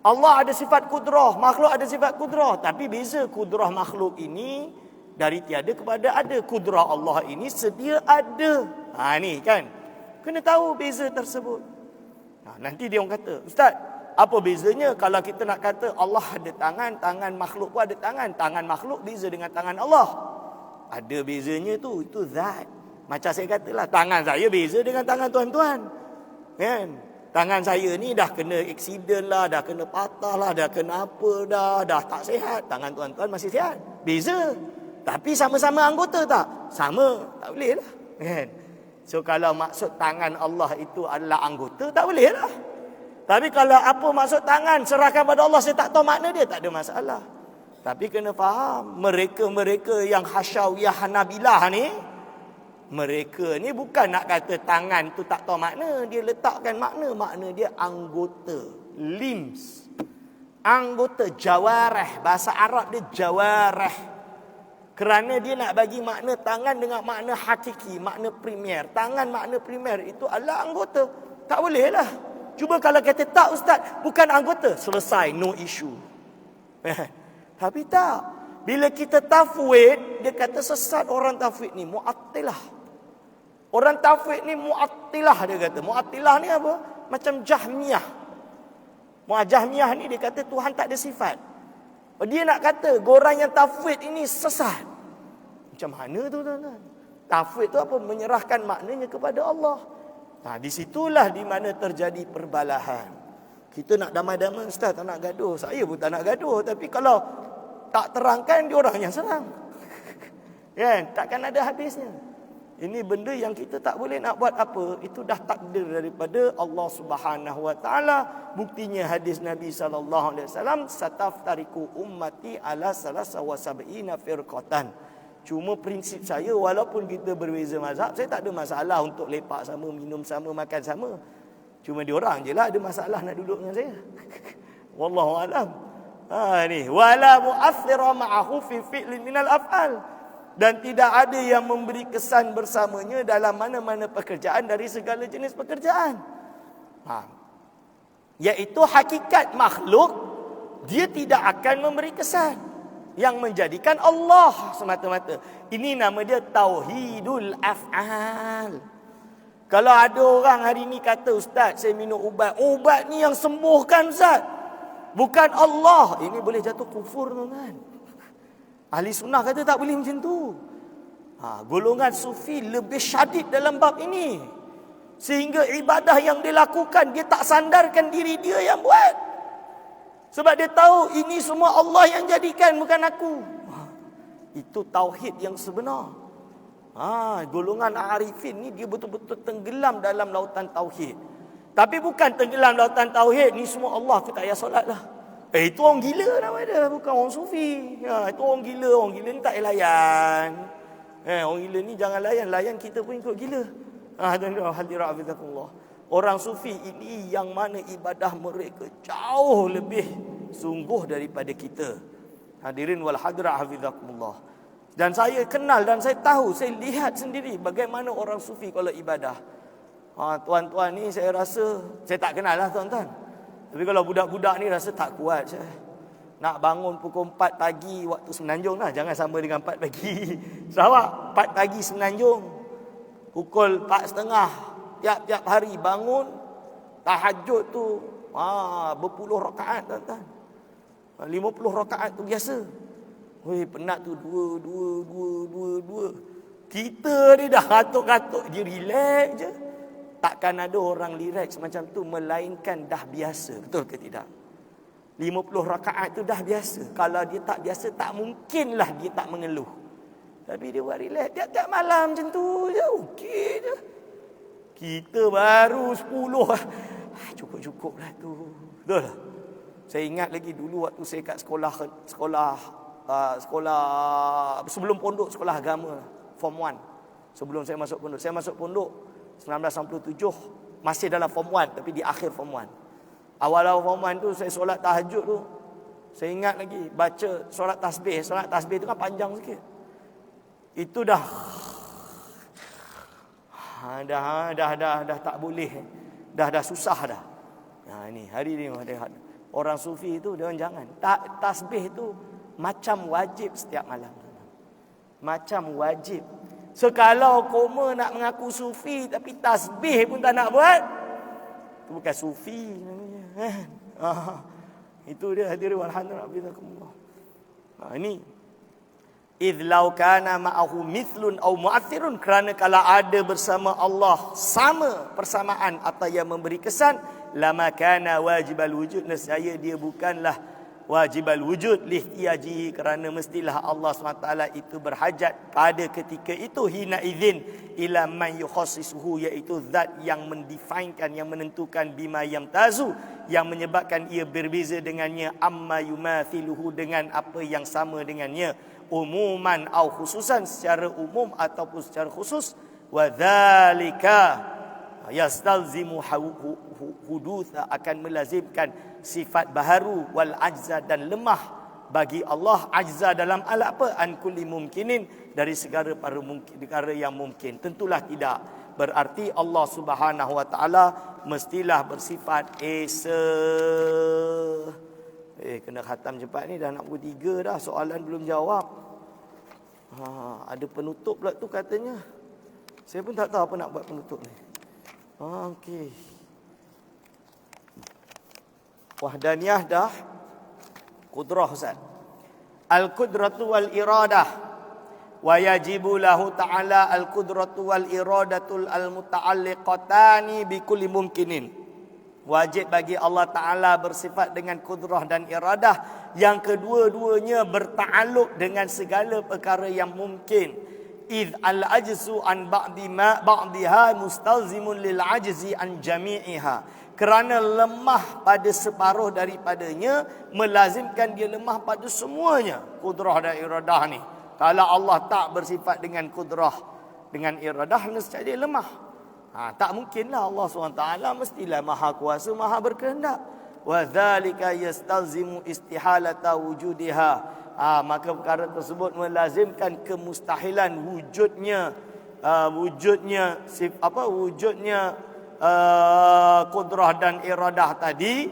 Allah ada sifat kudrah, makhluk ada sifat kudrah, tapi beza kudrah makhluk ini dari tiada kepada ada. Kudrah Allah ini sedia ada. Ni kan, kena tahu beza tersebut. Nanti dia orang kata, Ustaz, apa bezanya kalau kita nak kata Allah ada tangan, tangan makhluk pun ada tangan. Tangan makhluk beza dengan tangan Allah. Ada bezanya tu, itu zat. Macam saya katalah, tangan saya beza dengan tangan tuan-tuan. Kan? Tangan saya ni dah kena aksiden lah, dah kena patah lah, dah kena apa dah tak sihat. Tangan tuan-tuan masih sihat. Beza. Tapi sama-sama anggota tak? Sama. Tak boleh lah. Kan? So kalau maksud tangan Allah itu adalah anggota, tak boleh lah. Tapi kalau apa maksud tangan, serahkan pada Allah, saya tak tahu makna dia, tak ada masalah. Tapi kena faham, mereka-mereka yang Hasyawiyah Hanabilah ni, mereka ni bukan nak kata tangan tu tak tahu makna. Dia letakkan makna dia anggota, limbs. Anggota, jawareh. Bahasa Arab dia jawareh. Kerana dia nak bagi makna tangan dengan makna hakiki, makna primer. Tangan makna primer itu adalah anggota. Tak boleh lah. Cuba kalau kata tak ustaz, bukan anggota, selesai, no issue. Tapi tak. Bila kita tafwid, dia kata sesat orang tafwid ni, mu'attilah. Orang tafwid ni mu'attilah dia kata. Mu'attilah ni apa? Macam Jahmiyah. Jahmiyah ni dia kata Tuhan tak ada sifat. Dia nak kata orang yang tafwid ini sesat. Macam mana tu tuan-tuan? Tafwid tu apa? Menyerahkan maknanya kepada Allah. Nah, di situlah di mana terjadi perbalahan. Kita nak damai-damai ustaz, tak nak gaduh. Saya pun tak nak gaduh, tapi kalau tak terangkan dia orang yang serang. Kan? Takkan ada habisnya. Ini benda yang kita tak boleh nak buat apa. Itu dah takdir daripada Allah Subhanahu Wa Taala. Buktinya hadis Nabi sallallahu alaihi wasallam, sataftariku ummati ala salasa wa sab'ina firqatan. Cuma prinsip saya, walaupun kita berbeza mazhab, saya tak ada masalah untuk lepak sama, minum sama, makan sama. Cuma diorang je lah ada masalah nak duduk dengan saya. Wallahu alam. Ni wala mu'athira ma'ahu fi fi'lin minal af'al. Dan tidak ada yang memberi kesan bersamanya dalam mana-mana pekerjaan dari segala jenis pekerjaan. Iaitu hakikat makhluk, dia tidak akan memberi kesan. Yang menjadikan Allah semata-mata. Ini nama dia tauhidul af'al. Kalau ada orang hari ni kata, ustaz saya minum ubat. Ubat ni yang sembuhkan ustaz, bukan Allah. Ini boleh jatuh kufur tuan-tuan. Ahli sunnah kata tak boleh macam tu. Golongan sufi lebih syadid dalam bab ini. Sehingga ibadah yang dia lakukan, dia tak sandarkan diri dia yang buat. Sebab dia tahu ini semua Allah yang jadikan, bukan aku. Itu tauhid yang sebenar. Golongan arifin ni dia betul-betul tenggelam dalam lautan tauhid. Tapi bukan tenggelam lautan tauhid, ni semua Allah, aku tak payah solat lah. Itu orang gila nama dia, bukan orang sufi. Itu orang gila. Orang gila ni tak payah layan. Orang gila ni jangan layan. Layan kita pun ikut gila. Orang sufi ini yang mana ibadah mereka jauh lebih sungguh daripada kita. Hadirin wal hadirat hafizakumullah. Dan saya kenal dan saya tahu, saya lihat sendiri bagaimana orang sufi kalau ibadah. Tuan-tuan ni saya rasa, saya tak kenal lah tuan-tuan. Tapi kalau budak-budak ni rasa tak kuat saya. Nak bangun pukul 4 pagi waktu Semenanjung lah. Jangan sama dengan 4 pagi Sarawak. 4 pagi Semenanjung. Pukul 4.30 tiap-tiap hari bangun. Tahajud tu berpuluh rakaat tuan-tuan. 50 rakaat tu biasa. Penat tu dua. Kita ni dah katuk-katuk je, relax je. Takkan ada orang relax macam tu melainkan dah biasa. Betul ke tidak? 50 rakaat tu dah biasa. Kalau dia tak biasa, tak mungkinlah dia tak mengeluh. Tapi dia buat relax. Tiap-tiap malam macam tu je. Okey je. Kita baru 10. Cukup-cukup lah tu. Betul lah. Saya ingat lagi dulu waktu saya kat sekolah sebelum pondok, sekolah agama, Form 1. Sebelum saya masuk pondok. Saya masuk pondok 1997, masih dalam Form 1 tapi di akhir Form 1. Awal-awal Form 1 tu saya solat tahajud tu. Saya ingat lagi baca solat tasbih. Solat tasbih tu kan panjang sikit. Itu dah tak boleh. Dah susah dah. Ni hari ni orang sufi tu dia jangan. Tasbih tu macam wajib setiap malam. Macam wajib. Kalau koma nak mengaku sufi tapi tasbih pun tak nak buat, itu bukan sufi namanya. Itu dia hadirin wal hadirat. Ini idh law kana ma'ahu mithlun aw mu'athirun, kerana kalau ada bersama Allah sama persamaan atau yang memberi kesan, lama kana wajibal wujud, nescaya dia bukanlah wajibal wujud lihtiyajihi, kerana mestilah Allah SWT itu berhajat pada ketika itu, hina idzin ila man yukhassisuhu, iaitu zat yang mendefinkan, yang menentukan, bima yamtazu, yang menyebabkan ia berbeza dengannya, amma yumathiluhu, dengan apa yang sama dengannya, umuman au khususan, secara umum ataupun secara khusus. Wa dzalika yastalzimu hudutha, akan melazimkan sifat baharu, wal ajza, dan lemah bagi Allah. Ajza dalam alat apa? An kulli mumkinin, dari segala perkara yang mungkin. Tentulah tidak berarti Allah Subhanahu wa taala mestilah bersifat esa. Kena khatam cepat ni, dah nak pukul 3 dah, soalan belum jawab. Ada penutup pula tu katanya. Saya pun tak tahu apa nak buat penutup ni. Okey. Wahdaniyah dah. Qudrah Ustaz. Al-qudratu wal iradah. Wa yajibu lahu ta'ala al-qudratu wal iradatul al-muta'alliqatani bi kulli mumkinin. Wajib bagi Allah Ta'ala bersifat dengan kudrah dan iradah yang kedua-duanya bertakluk dengan segala perkara yang mungkin. Idh al-ajzu an ba'diha mustalzimun lil ajzi an jami'iha. Kerana lemah pada separuh daripadanya melazimkan dia lemah pada semuanya. Kudrah dan iradah ni, kalau Allah tak bersifat dengan kudrah, dengan iradah, nescaya dia lemah. Tak mungkinlah Allah SWT mestilah maha kuasa, maha berkehendak. Wa dzalika yastalzimu istihalata wujudiha. Maka perkara tersebut melazimkan kemustahilan wujudnya kudrah dan iradah tadi,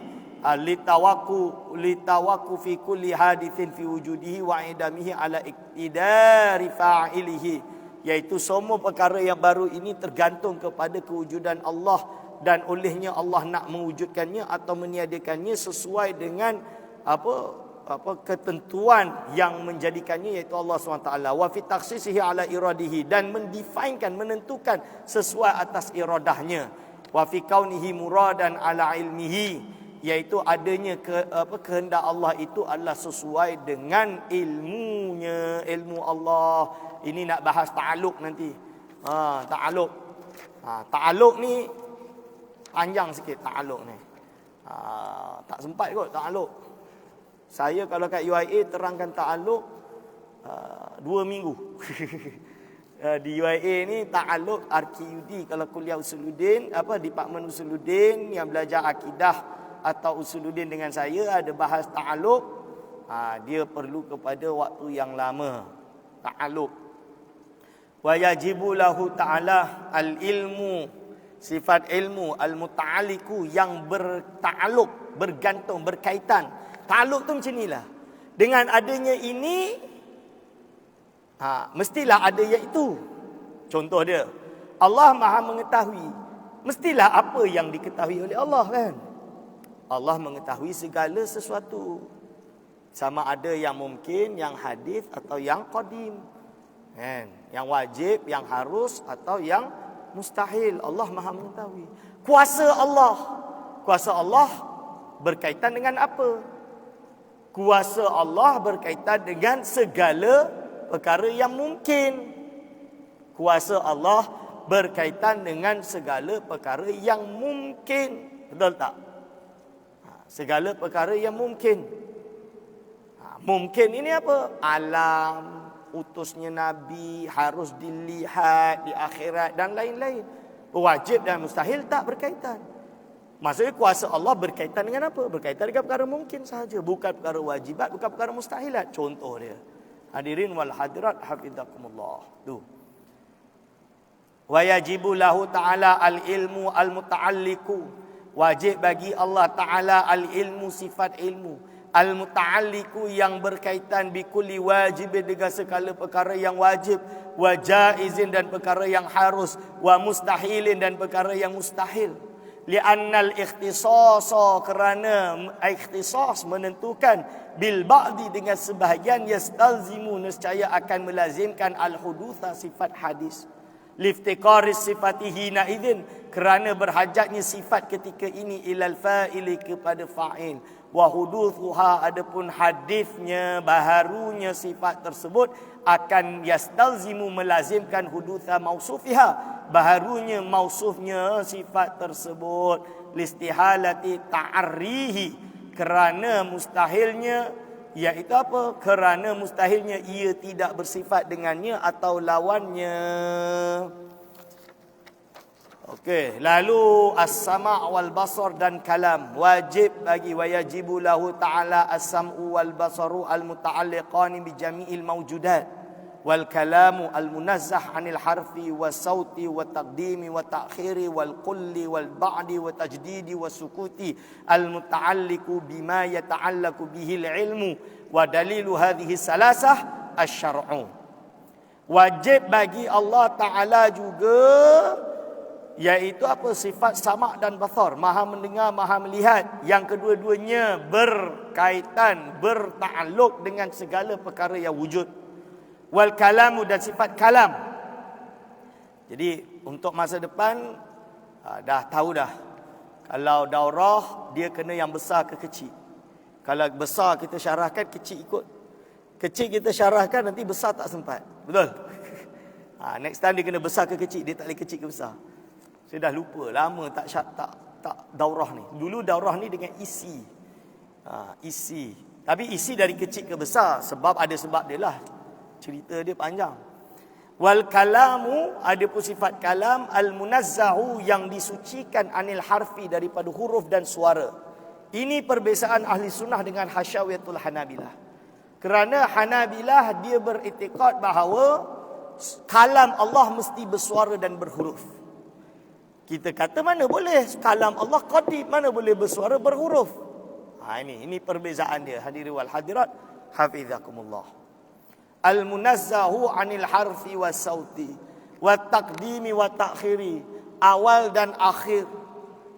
litawaku fi kulli hadithin fi wujudihi wa idamihi ala iktidari fa'ilihi, yaitu semua perkara yang baru ini tergantung kepada kewujudan Allah, dan olehnya Allah nak mewujudkannya atau meniadakannya sesuai dengan apa ketentuan yang menjadikannya, iaitu Allah SWT. Wa fi takhsisihi ala iradihi, dan mendefinkan, menentukan sesuai atas iradahnya. Wa fi kaunihi muradan ala ilmihi, iaitu adanya kehendak Allah itu adalah sesuai dengan ilmunya, ilmu Allah. Ini nak bahas ta'aluk nanti. Ta'aluk. Ta'aluk ni panjang sikit, ta'aluk ni. Tak sempat kot ta'aluk. Saya kalau kat UIA terangkan ta'aluk 2 minggu. Di UIA ni ta'aluk RQUD, kalau kuliah Usuluddin, Department Usuluddin yang belajar akidah atau Usuluddin dengan saya ada bahas ta'aluk. Dia perlu kepada waktu yang lama. Ta'aluk. Wa yajibu lahu ta'ala al-ilmu, sifat ilmu, al-muta'alliku, yang berta'aluk, bergantung, berkaitan. Ta'aluk tu macam inilah. Dengan adanya ini, mestilah ada iaitu. Contoh dia, Allah Maha mengetahui. Mestilah apa yang diketahui oleh Allah, kan? Allah mengetahui segala sesuatu. Sama ada yang mungkin, yang hadis atau yang qadim, kan? Yang wajib, yang harus atau yang mustahil. Allah Maha mengetahui. Kuasa Allah berkaitan dengan apa? Kuasa Allah berkaitan dengan segala perkara yang mungkin. Kuasa Allah berkaitan dengan segala perkara yang mungkin. Betul tak? Segala perkara yang mungkin. Mungkin ini apa? Alam, utusnya Nabi, harus dilihat di akhirat dan lain-lain. Wajib dan mustahil tak berkaitan. Maksudnya kuasa Allah berkaitan dengan apa? Berkaitan dengan perkara mungkin sahaja, bukan perkara wajibat, bukan perkara mustahilat. Contoh dia. Hadirin wal hadirat hafizakumullah. Tu. Wa yajibu lahu ta'ala al-ilmu al-muta'alliqu. Wajib bagi Allah Ta'ala al-ilmu, sifat ilmu. Al-muta'alliqu, yang berkaitan bikulli wajib, dengan segala perkara yang wajib. Wa jaizin, dan perkara yang harus. Wa mustahilin, dan perkara yang mustahil. Li'annal ikhtisasa, kerana ikhtisas menentukan, bil ba'di, dengan sebahagian, yastalzimu, nescaya akan melazimkan al-hudutha, sifat hadis. Liftiqaris sifatihi na'idhin, kerana berhajatnya sifat ketika ini ilal fa'ili, kepada fa'il. wa huduthuha, adapun hadisnya baharunya sifat tersebut akan yastalzimu melazimkan hudutha mausufiha, baharunya mausufnya sifat tersebut, listihalati ta'arrihi, kerana mustahilnya, iaitu apa? Kerana mustahilnya ia tidak bersifat dengannya atau lawannya. Okey, lalu as-sama' wal basar dan kalam wajib bagi, wa yajibu lahu ta'ala as-sam'u wal basaru al-muta'alliqani bi jami'il mawjudat wal kalamu al-munazzah 'anil harfi was sauti wa taqdimi wa ta'khiri wal qulli wal ba'di wa tajdidi was sukuti al-muta'alliqu bima yata'allaqu bihi al-ilmu wa dalilu hadhihi salasah asy-syar'u. Wajib bagi Allah Ta'ala juga, iaitu apa? Sifat sama' dan basar, maha mendengar, maha melihat, yang kedua-duanya berkaitan, bertakluk dengan segala perkara yang wujud. Wal kalamu, dan sifat kalam. Jadi untuk masa depan dah tahu dah, kalau daurah dia kena yang besar ke kecil. Kalau besar kita syarahkan, kecil ikut. Kecil kita syarahkan, nanti besar tak sempat. Betul? Next time dia kena besar ke kecil, dia tak boleh kecil ke besar. Saya dah lupa, lama tak daurah ni. Dulu daurah ni dengan isi. Isi. Tapi isi dari kecil ke besar, sebab ada sebab dia lah. Cerita dia panjang. Wal kalamu, ada pun sifat kalam, al-munazzahu, yang disucikan, anil harfi, daripada huruf dan suara. Ini perbezaan ahli sunnah dengan hasyawiyatul Hanabilah. Kerana Hanabilah dia beriktikad bahawa kalam Allah mesti bersuara dan berhuruf. Kita kata mana boleh kalam Allah qadim, mana boleh bersuara berhuruf. Ini perbezaan dia, hadirin wal hadirat hafizakumullah. Al-munazzahu 'anil harfi was sauti wa taqdimi wa ta'khiri, awal dan akhir,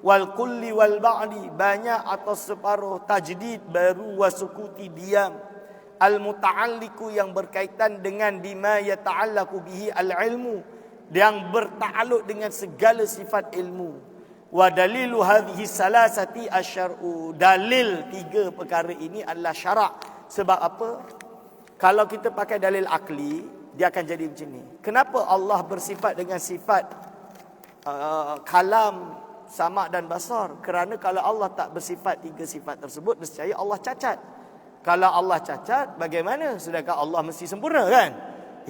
wal kulli wal ba'di, banyak atau separuh, tajdid baru, wasukuti diam, al muta'alliqu, yang berkaitan dengan bima yata'allaqu bihi al ilmu, yang bertakluk dengan segala sifat ilmu. Wa dalilu hadhihi salasati asyar'u, dalil tiga perkara ini adalah syarak. Sebab apa? Kalau kita pakai dalil akli, dia akan jadi macam ni. Kenapa Allah bersifat dengan sifat kalam, sama' dan basar? Kerana kalau Allah tak bersifat tiga sifat tersebut, nescaya Allah cacat. Kalau Allah cacat, bagaimana? Sedangkan Allah mesti sempurna, kan?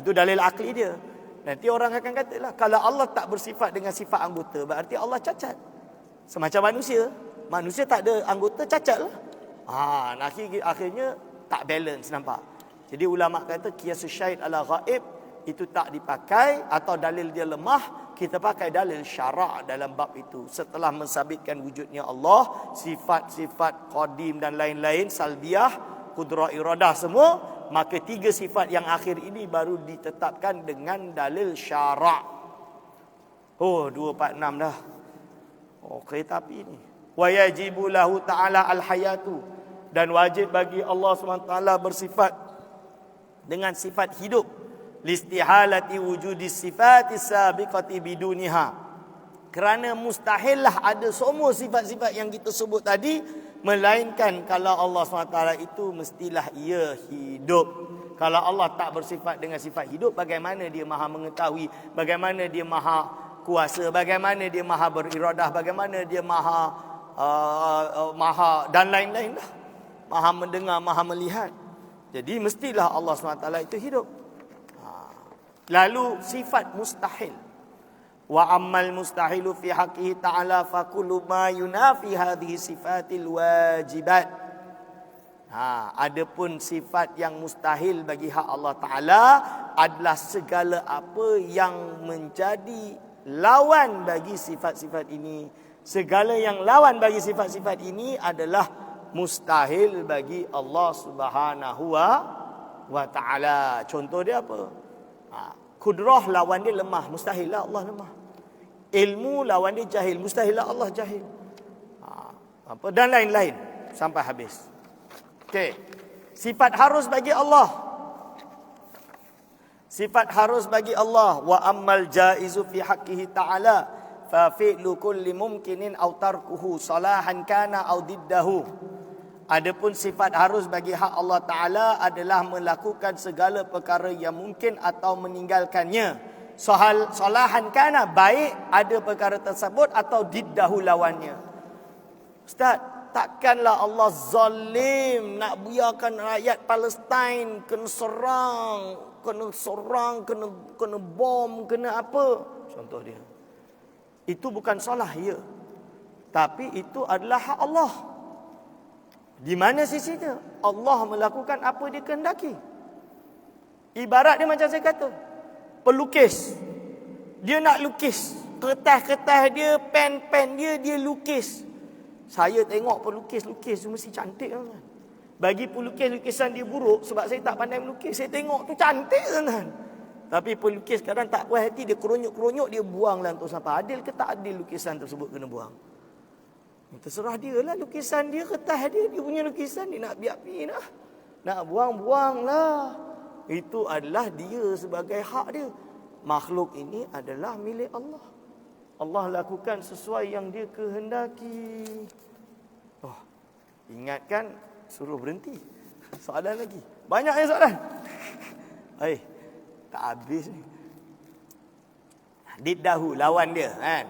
Itu dalil akli dia. Nanti orang akan katalah, kalau Allah tak bersifat dengan sifat anggota, berarti Allah cacat. Semacam manusia. Manusia tak ada anggota, cacat lah. Akhirnya tak balance, nampak? Jadi ulama' kata qiyasus syahid ala ghaib itu tak dipakai, atau dalil dia lemah, kita pakai dalil syarak dalam bab itu. Setelah mensabitkan wujudnya Allah, sifat-sifat qadim dan lain-lain, salbiyah, qudrah, iradah semua, maka tiga sifat yang akhir ini baru ditetapkan dengan dalil syarak. 246 dah. Kereta api ni. Wa yajibu lahu ta'ala al-hayatu, dan wajib bagi Allah SWT bersifat dengan sifat hidup, listihalati wujudi sifati sabiqati biduniha, kerana mustahillah ada semua sifat-sifat yang kita sebut tadi, melainkan kalau Allah SWT itu mestilah ia hidup. Kalau Allah tak bersifat dengan sifat hidup, bagaimana dia maha mengetahui, bagaimana dia maha kuasa, bagaimana dia maha beriradah, bagaimana dia maha dan lain-lain lah, maha mendengar, maha melihat. Jadi mestilah Allah SWT itu hidup. Lalu sifat mustahil. Wa ammal mustahilu fi haqqihi ta'ala fa kullu ma yunafi hadhihi sifatil wajibat. Adapun sifat yang mustahil bagi hak Allah Ta'ala adalah segala apa yang menjadi lawan bagi sifat-sifat ini. Segala yang lawan bagi sifat-sifat ini adalah mustahil bagi Allah Subhanahu wa Ta'ala. Contoh dia apa? Kudrah lawan dia lemah, mustahil lah Allah lemah. Ilmu lawan dia jahil, mustahil lah Allah jahil. Dan lain-lain sampai habis. Okey. Sifat harus bagi Allah. Sifat harus bagi Allah. Wa ammal jaizu fi haqqihi ta'ala fa fi'lu kulli mumkinin aw tarkuhu salahan kana aw diddahu. Adapun sifat harus bagi hak Allah Ta'ala adalah melakukan segala perkara yang mungkin atau meninggalkannya. Solahan kana, baik ada perkara tersebut atau diddahu lawannya. Ustaz, takkanlah Allah zalim nak biarkan rakyat Palestin kena serang, kena bom, kena apa? Contoh dia. Itu bukan salah, ya. Tapi itu adalah hak Allah. Di mana sisinya? Allah melakukan apa dia kehendaki. Ibarat dia macam saya kata, pelukis. Dia nak lukis. Kertas-kertas dia, pen dia lukis. Saya tengok pelukis-lukis tu mesti cantik kan. Bagi pelukis lukisan dia buruk sebab saya tak pandai melukis. Saya tengok tu cantik kan. Tapi pelukis kadang tak puas hati, dia keronyok-keronyok, dia buang dalam tong sampah. Adil ke tak adil lukisan tersebut kena buang? Terserah dia lah, lukisan dia, kertas dia punya lukisan, dia nak biar-biar lah. Nak buang-buang lah. Itu adalah dia sebagai hak dia. Makhluk ini adalah milik Allah. Allah lakukan sesuai yang dia kehendaki. Oh, ingatkan, suruh berhenti. Soalan lagi. Banyak yang soalan. Tak habis ni. Diddahu, lawan dia kan.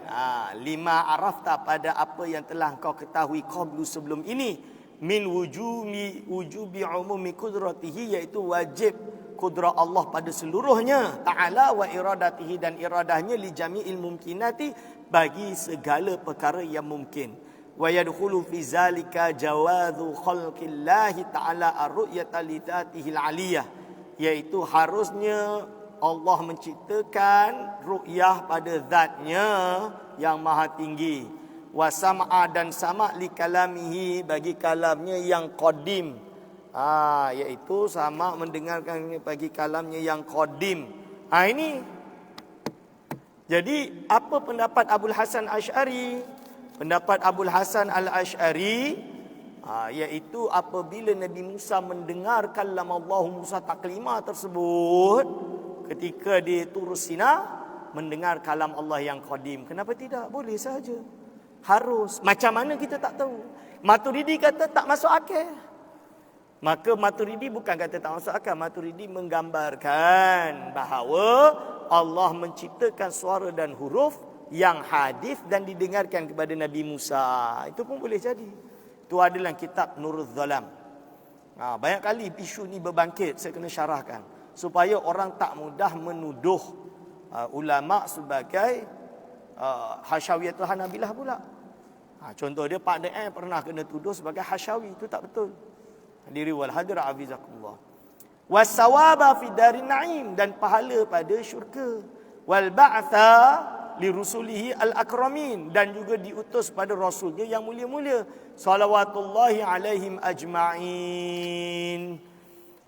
Lima arafta, pada apa yang telah kau ketahui qablu sebelum ini, min wujubi umumi kudratihi, iaitu wajib kudrah Allah pada seluruhnya, ta'ala, wa iradatihi, dan iradahnya, li jami'il mumkinati, bagi segala perkara yang mungkin. Wa yadkhulu fi zalika jawazu khalqillahi ta'ala ar-ru'yata li dzatihil aliyah, iaitu harusnya Allah menciptakan ru'yah pada zatnya yang maha tinggi. Wa sam'a, dan sama' li kalamihi, bagi kalamnya yang qadim. Iaitu sama mendengarkan bagi kalamnya yang qadim. Ini. Jadi apa pendapat Abul Hasan Asy'ari? Pendapat Abul Hasan Al-Asy'ari, iaitu apabila Nabi Musa mendengar kalam Allah Musa taklima tersebut, ketika dia turun Sina, mendengar kalam Allah yang qadim. Kenapa tidak? Boleh saja. Harus. Macam mana kita tak tahu. Maturidi kata tak masuk akal. Maka Maturidi bukan kata tak masuk akal. Maturidi menggambarkan bahawa Allah menciptakan suara dan huruf yang hadis dan didengarkan kepada Nabi Musa. Itu pun boleh jadi. Itu adalah kitab Nurul Zalam. Banyak kali isu ni berbangkit, saya kena syarahkan, supaya orang tak mudah menuduh ulama sebagai Hasyawiyatul Hanabilah pula. Contoh dia Pak Da'i pernah kena tuduh sebagai Hasyawi. Itu tak betul. Hadiri wal hadir afizakumullah. Wasawaba fi darin na'im, dan pahala pada syurga. Wal ba'tha li rusulihi al-akramin, dan juga diutus pada rasulnya yang mulia-mulia. Salawatullahi alaihim ajma'in.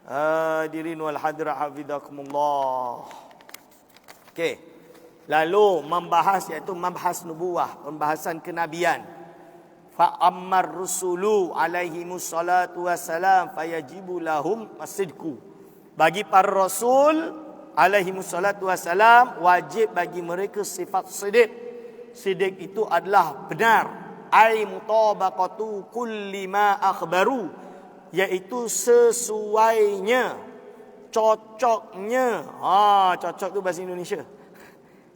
Hadirin wal hadir hafizakumullah. Okey. Lalu membahas, iaitu mabhas nubuwah, pembahasan kenabian. Fa ammar rusulu alaihimus salatu wassalam fayajibu lahum as-sidqu. Bagi para rasul alaihimus salatu wassalam, wajib bagi mereka sifat sidik. Sidik itu adalah benar. Ai mutabaqatu kulli ma akhbaru, iaitu sesuainya, cocoknya. Cocok tu bahasa Indonesia.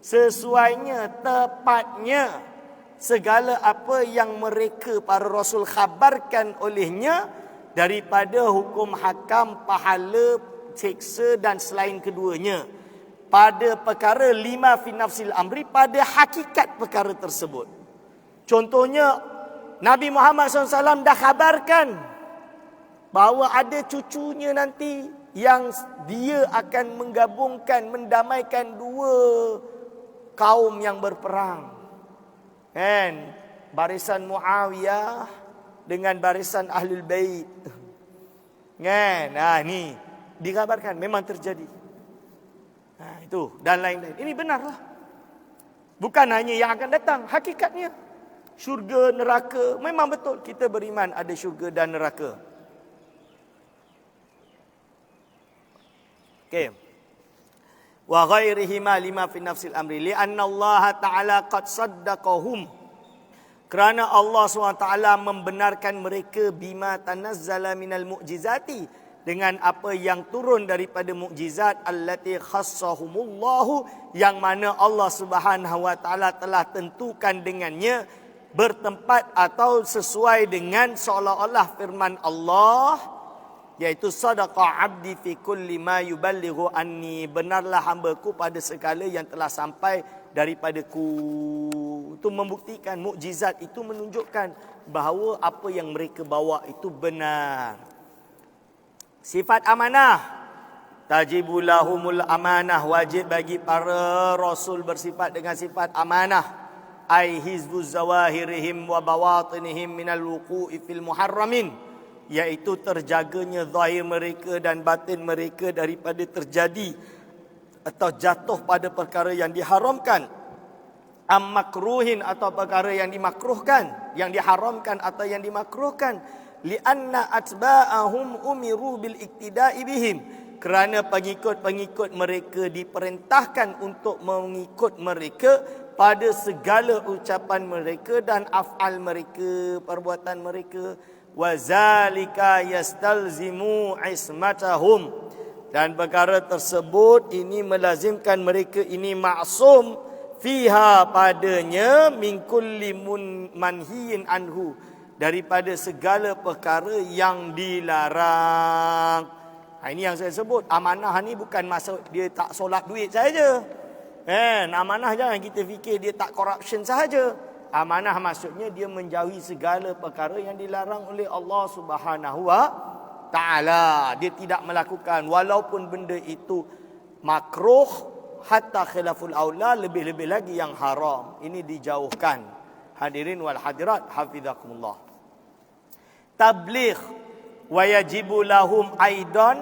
Sesuainya, tepatnya segala apa yang mereka para rasul khabarkan olehnya daripada hukum hakam, pahala, siksa dan selain keduanya, pada perkara lima fi nafsil amri, pada hakikat perkara tersebut. Contohnya, Nabi Muhammad SAW dah khabarkan bahawa ada cucunya nanti yang dia akan menggabungkan, mendamaikan dua kaum yang berperang. Kan? Barisan Muawiyah dengan barisan Ahlul Bait. Kan? Ni dikabarkan memang terjadi. Itu dan lain-lain. Ini benarlah. Bukan hanya yang akan datang, hakikatnya. Syurga, neraka, memang betul kita beriman ada syurga dan neraka. Okey. Wa ghairihi ma lima fi nafsil amri li anna Allah ta'ala qad saddaqahum Kerana Allah SWT membenarkan mereka bima tanazzala minal mu'jizati, dengan apa yang turun daripada mukjizat, allati khassahumullahu, yang mana Allah Subhanahu wa taala telah tentukan dengannya, bertempat atau sesuai dengan seolah-olah firman Allah, iaitu sadaqa abdi fi kulli ma yuballighu anni, benarlah hamba-Ku pada segala yang telah sampai daripadaku. Itu membuktikan, mukjizat itu menunjukkan bahawa apa yang mereka bawa itu benar. Sifat amanah, tajibu lahumul amanah, wajib bagi para rasul bersifat dengan sifat amanah. Ai hizbuz zawahirihim wa bawatinihim minal wuqu'i fil muharramin, iaitu terjaganya zahir mereka dan batin mereka daripada terjadi atau jatuh pada perkara yang diharamkan, makruhin atau perkara yang dimakruhkan, yang diharamkan atau yang dimakruhkan. Lianna atba'ahum umiru bil iktida'i bihim, kerana pengikut-pengikut mereka diperintahkan untuk mengikut mereka pada segala ucapan mereka dan af'al mereka, perbuatan mereka. Wa zalika yastalzimu ismatahum, dan perkara tersebut ini melazimkan mereka ini maksum fiha padanya min kulli manhiyin anhu, daripada segala perkara yang dilarang. Ini yang saya sebut, amanah ni bukan maksud dia tak solat duit saja. Amanah jangan kita fikir dia tak corruption sahaja. Amanah maksudnya dia menjauhi segala perkara yang dilarang oleh Allah Subhanahu wa taala. Dia tidak melakukan walaupun benda itu makruh, hatta khilaful aula, lebih-lebih lagi yang haram. Ini dijauhkan. Hadirin wal hadirat hafizakumullah. Tabligh, wa yajibu lahum aidan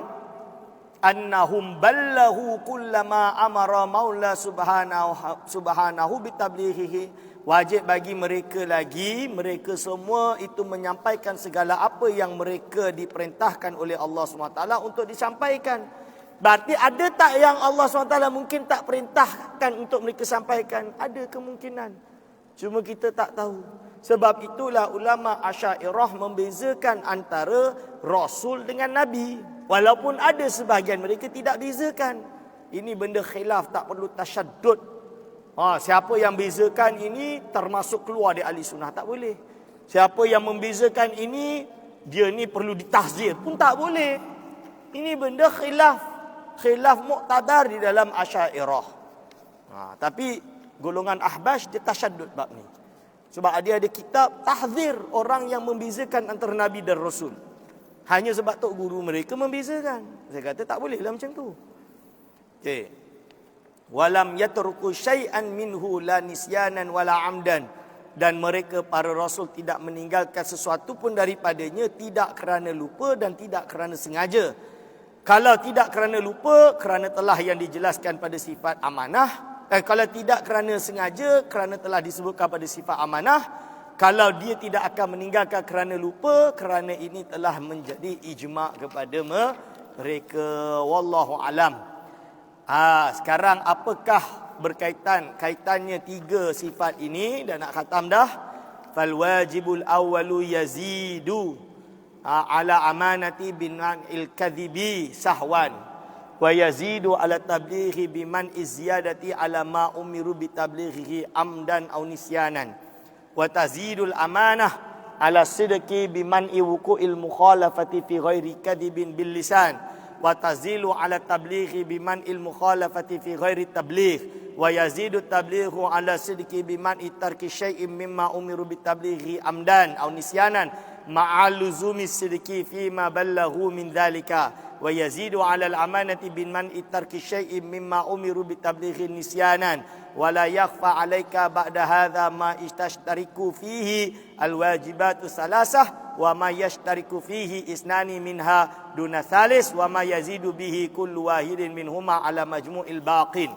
annahum ballahu kullama amara maula subhanahu bitablighihi. Wajib bagi mereka lagi, mereka semua itu menyampaikan segala apa yang mereka diperintahkan oleh Allah SWT untuk disampaikan. Berarti ada tak yang Allah SWT mungkin tak perintahkan untuk mereka sampaikan? Ada kemungkinan, cuma kita tak tahu. Sebab itulah ulama Asy'ariyah membezakan antara Rasul dengan Nabi. Walaupun ada sebahagian mereka tidak bezakan. Ini benda khilaf, tak perlu tasyaddud. Siapa yang bezakan ini termasuk keluar dari ahli sunnah, tak boleh. Siapa yang membezakan ini, dia ni perlu ditahzir pun tak boleh. Ini benda khilaf. Khilaf muktabar di dalam Asy'ariyah. Tapi golongan Ahbash dia tasyaddud bab ni. Sebab dia ada kitab tahzir orang yang membezakan antara Nabi dan Rasul. Hanya sebab tok guru mereka membezakan. Saya kata tak boleh lah macam tu. Okey. Walam yatruku syai'an minhu la nisyanan wala amdan, dan mereka para rasul tidak meninggalkan sesuatu pun daripadanya tidak kerana lupa dan tidak kerana sengaja. Kalau tidak kerana lupa, kerana telah yang dijelaskan pada sifat amanah. Kalau tidak kerana sengaja, kerana telah disebutkan pada sifat amanah. Kalau dia tidak akan meninggalkan kerana lupa, kerana ini telah menjadi ijma' kepada mereka. Wallahu alam. Sekarang apakah kaitannya tiga sifat ini? Dan nak khatam dah. Fal wajibul awwalu yazidu ala amanati bin'il kadhibi sahwan, wa yazidu ala tablighi biman izyadati ala ma umiru bitablighihi amdan aw nisyanan, wa tazidul amanah ala sidqi biman iwuqil mukhalafati fi ghairi kadhibin bil lisan, wa tazilu ala tablighi biman il mukhalafati fi ghairi tabligh, wa yazidu tablighu ala sidqi biman itarki syai'in mimma umiru bitablighi amdan aw nisyanan ma'al luzumi sidqi fi ma balaghu min dhalika, wa yazidu 'ala al-amanati bin man tarki syai'in mimma umiru bi tablighi nisyanan, wa la yakhfa 'alaika ba'da hadha ma istashtariku fihi al-wajibatu salasah wa ma yashtariku fihi isnani minha duna thalis wa ma yazidu bihi kullu wahidin minhuma 'ala majmu'il baqin.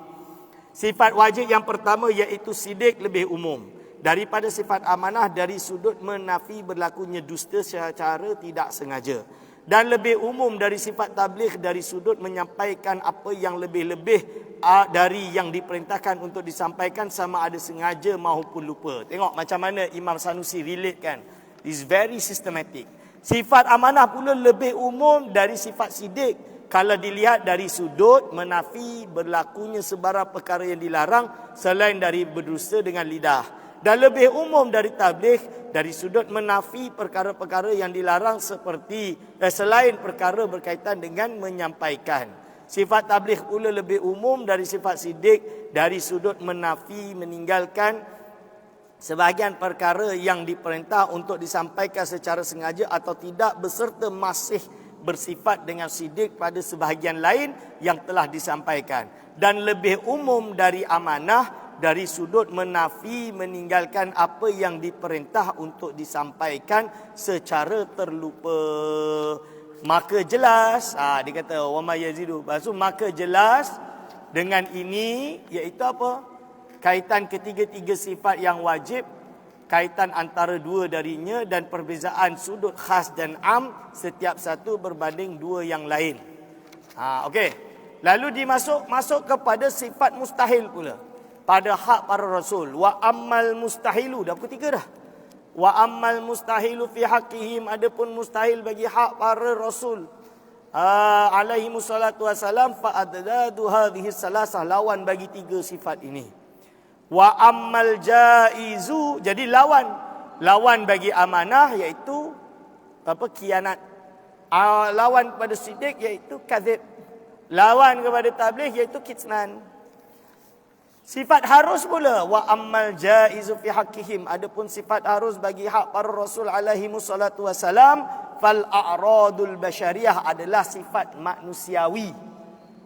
Sifat wajib yang pertama iaitu sidik lebih umum daripada sifat amanah dari sudut menafi berlakunya dusta secara tidak sengaja, dan lebih umum dari sifat tabligh dari sudut menyampaikan apa yang lebih-lebih dari yang diperintahkan untuk disampaikan sama ada sengaja maupun lupa. Tengok macam mana Imam Sanusi relate kan. It's very systematic. Sifat amanah pula lebih umum dari sifat sidik kalau dilihat dari sudut menafi berlakunya sebarang perkara yang dilarang selain dari berdusta dengan lidah, dan lebih umum dari tabligh dari sudut menafi perkara-perkara yang dilarang seperti selain perkara berkaitan dengan menyampaikan. Sifat tabligh pula lebih umum dari sifat sidik dari sudut menafi meninggalkan sebahagian perkara yang diperintah untuk disampaikan secara sengaja atau tidak, beserta masih bersifat dengan sidik pada sebahagian lain yang telah disampaikan. Dan lebih umum dari amanah dari sudut menafi meninggalkan apa yang diperintah untuk disampaikan secara terlupa. Maka jelas, dia kata wama yazidu. Maksud maka jelas dengan ini iaitu apa? Kaitan ketiga-tiga sifat yang wajib, kaitan antara dua darinya dan perbezaan sudut khas dan am setiap satu berbanding dua yang lain. Okey. Lalu masuk kepada sifat mustahil pula pada hak para rasul. Wa ammal mustahilu, dah pukul 3 dah. Wa ammal mustahilu fi haqqihim, adapun mustahil bagi hak para rasul alaihi wassalatu wassalam, fa adadu hadhihi salasah, lawan bagi tiga sifat ini. Wa ammal jaizu, jadi lawan bagi amanah iaitu khianat. Lawan kepada sidik iaitu kadzib. Lawan kepada tabligh iaitu kitman. Sifat harus pula wa ammal jaizu fi haqqihim, adapun sifat harus bagi hak para rasul alaihi wassalatu wassalam, fal a'radul basyariyah, adalah sifat manusiawi.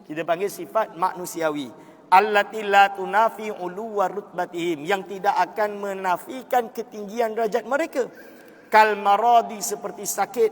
Kita panggil sifat manusiawi. Allati la tunafi uluwa rutbatihim, yang tidak akan menafikan ketinggian derajat mereka. Kal maradi, seperti sakit,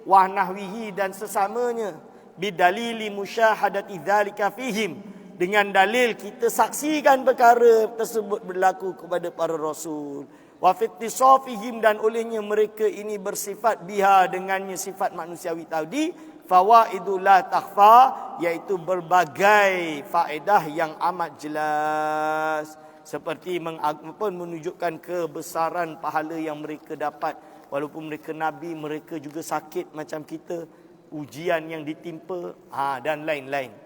wa nahwihi, dan sesamanya, bidalili musyahadati dzalika fihim, dengan dalil kita saksikan perkara tersebut berlaku kepada para rasul. Wa fittisafihim, dan olehnya mereka ini bersifat biha, dengannya sifat manusiawi tadi, fawaidu la takhfa, iaitu berbagai faedah yang amat jelas, seperti menunjukkan kebesaran pahala yang mereka dapat. Walaupun mereka nabi, mereka juga sakit macam kita, ujian yang ditimpa dan lain-lain.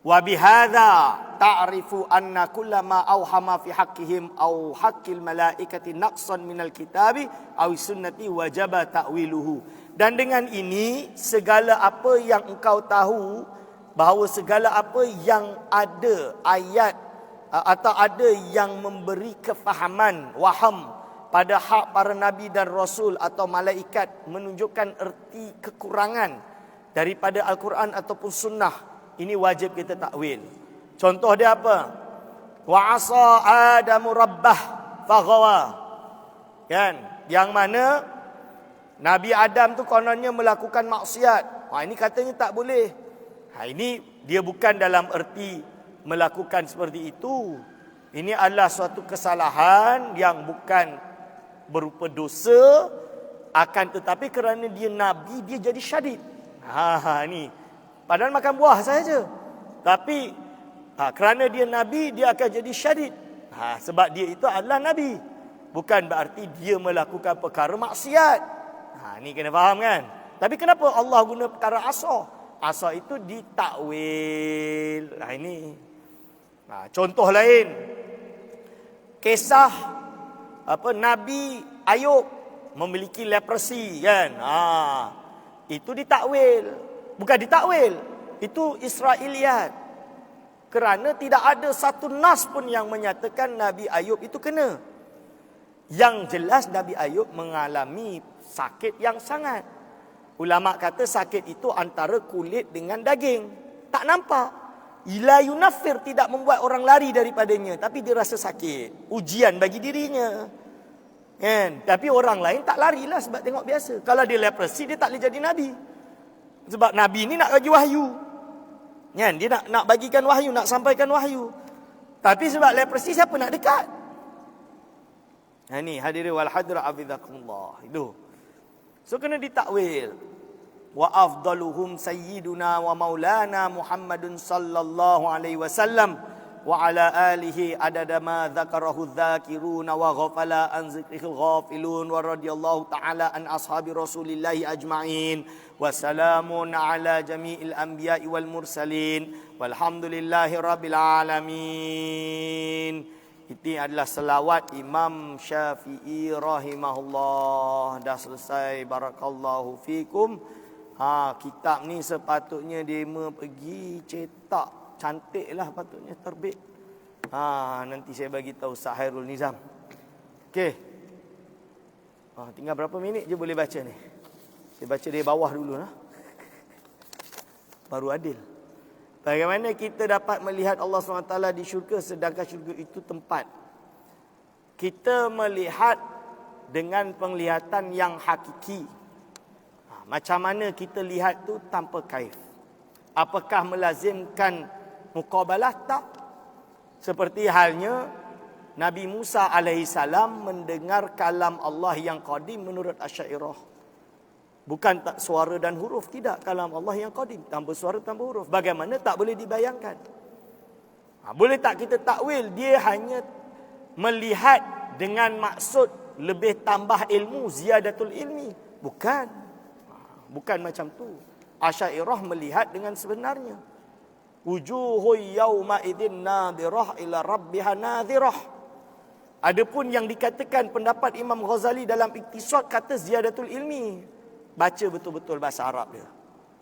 Wa bihadza ta'rifu anna kullama awhama fi haqqihim aw haqqil malaikati naqsan minal kitabi aw sunnati wajaba ta'wiluhu. Dan dengan ini segala apa yang engkau tahu, bahawa segala apa yang ada ayat atau ada yang memberi kefahaman waham pada hak para nabi dan rasul atau malaikat, menunjukkan erti kekurangan daripada Al-Quran ataupun sunnah, ini wajib kita takwil. Contoh dia apa? Wa asa Adamu rabbah faghawa. Kan? Yang mana Nabi Adam tu kononnya melakukan maksiat. Ini katanya tak boleh. Ini dia bukan dalam erti melakukan seperti itu. Ini adalah suatu kesalahan yang bukan berupa dosa, akan tetapi kerana dia Nabi, dia jadi syadid. Ni padahal makan buah saja, tapi kerana dia Nabi, dia akan jadi syadid. Sebab dia itu adalah Nabi, bukan berarti dia melakukan perkara maksiat. Ni kena faham kan? Tapi kenapa Allah guna perkara asa? Asa itu ditakwil. Ini contoh lain, kisah Nabi Ayub memiliki leprosy kan? Itu ditakwil. Bukan ditakwil, itu Israiliyat. Kerana tidak ada satu nas pun yang menyatakan Nabi Ayub itu kena. Yang jelas Nabi Ayub mengalami sakit yang sangat. Ulama kata sakit itu antara kulit dengan daging. Tak nampak. Ila yunafir, tidak membuat orang lari daripadanya, tapi dia rasa sakit. Ujian bagi dirinya. Kan? Tapi orang lain tak larilah sebab tengok biasa. Kalau dia leprosy, dia tak boleh jadi Nabi. Sebab Nabi ni nak bagi wahyu. Kan? Dia nak bagikan wahyu, nak sampaikan wahyu. Tapi sebab leprosy, siapa nak dekat? Ni hadirin wal hadra afizakumullah. Itu. So kena ditakwil. wa afdaluhum sayyiduna wa maulana Muhammadun sallallahu alaihi wasallam wa ala alihi adada ma dzakarahu dzakiruna wa ghafala an zikrihil ghafilun wa radhiyallahu ta'ala an ashabi rasulillahi ajma'in wa salamun ala jami'il anbiya'i wal mursalin walhamdulillahi rabbil alamin. Ini adalah selawat Imam Syafi'i rahimahullah. Dah selesai, barakallahu fikum. Kitab ni sepatutnya dia pergi cetak. Cantiklah patutnya terbit. Nanti saya bagi tahu Ustaz Hairul Nizam. Okey. Tinggal berapa minit je boleh baca ni? Saya baca dari bawah dulu lah. Baru adil. Bagaimana kita dapat melihat Allah SWT di syurga sedangkan syurga itu tempat? Kita melihat dengan penglihatan yang hakiki. Macam mana kita lihat tu tanpa kaif? Apakah melazimkan muqabalah? Tak. Seperti halnya Nabi Musa alaihissalam mendengar kalam Allah yang qadim menurut Asy'ariyah. Bukan tak suara dan huruf, tidak, kalam Allah yang qadim, tanpa suara tanpa huruf. Bagaimana? Tak boleh dibayangkan. Boleh tak kita takwil dia hanya melihat dengan maksud lebih tambah ilmu, ziyadatul ilmi? Bukan. Bukan macam tu. Asy'ariyah melihat dengan sebenarnya. Wujuhu yawma idzin nadhirah ila rabbiha nadhirah. Adapun yang dikatakan pendapat Imam Ghazali dalam Iqtisad kata ziyadatul ilmi. Baca betul-betul bahasa Arab dia.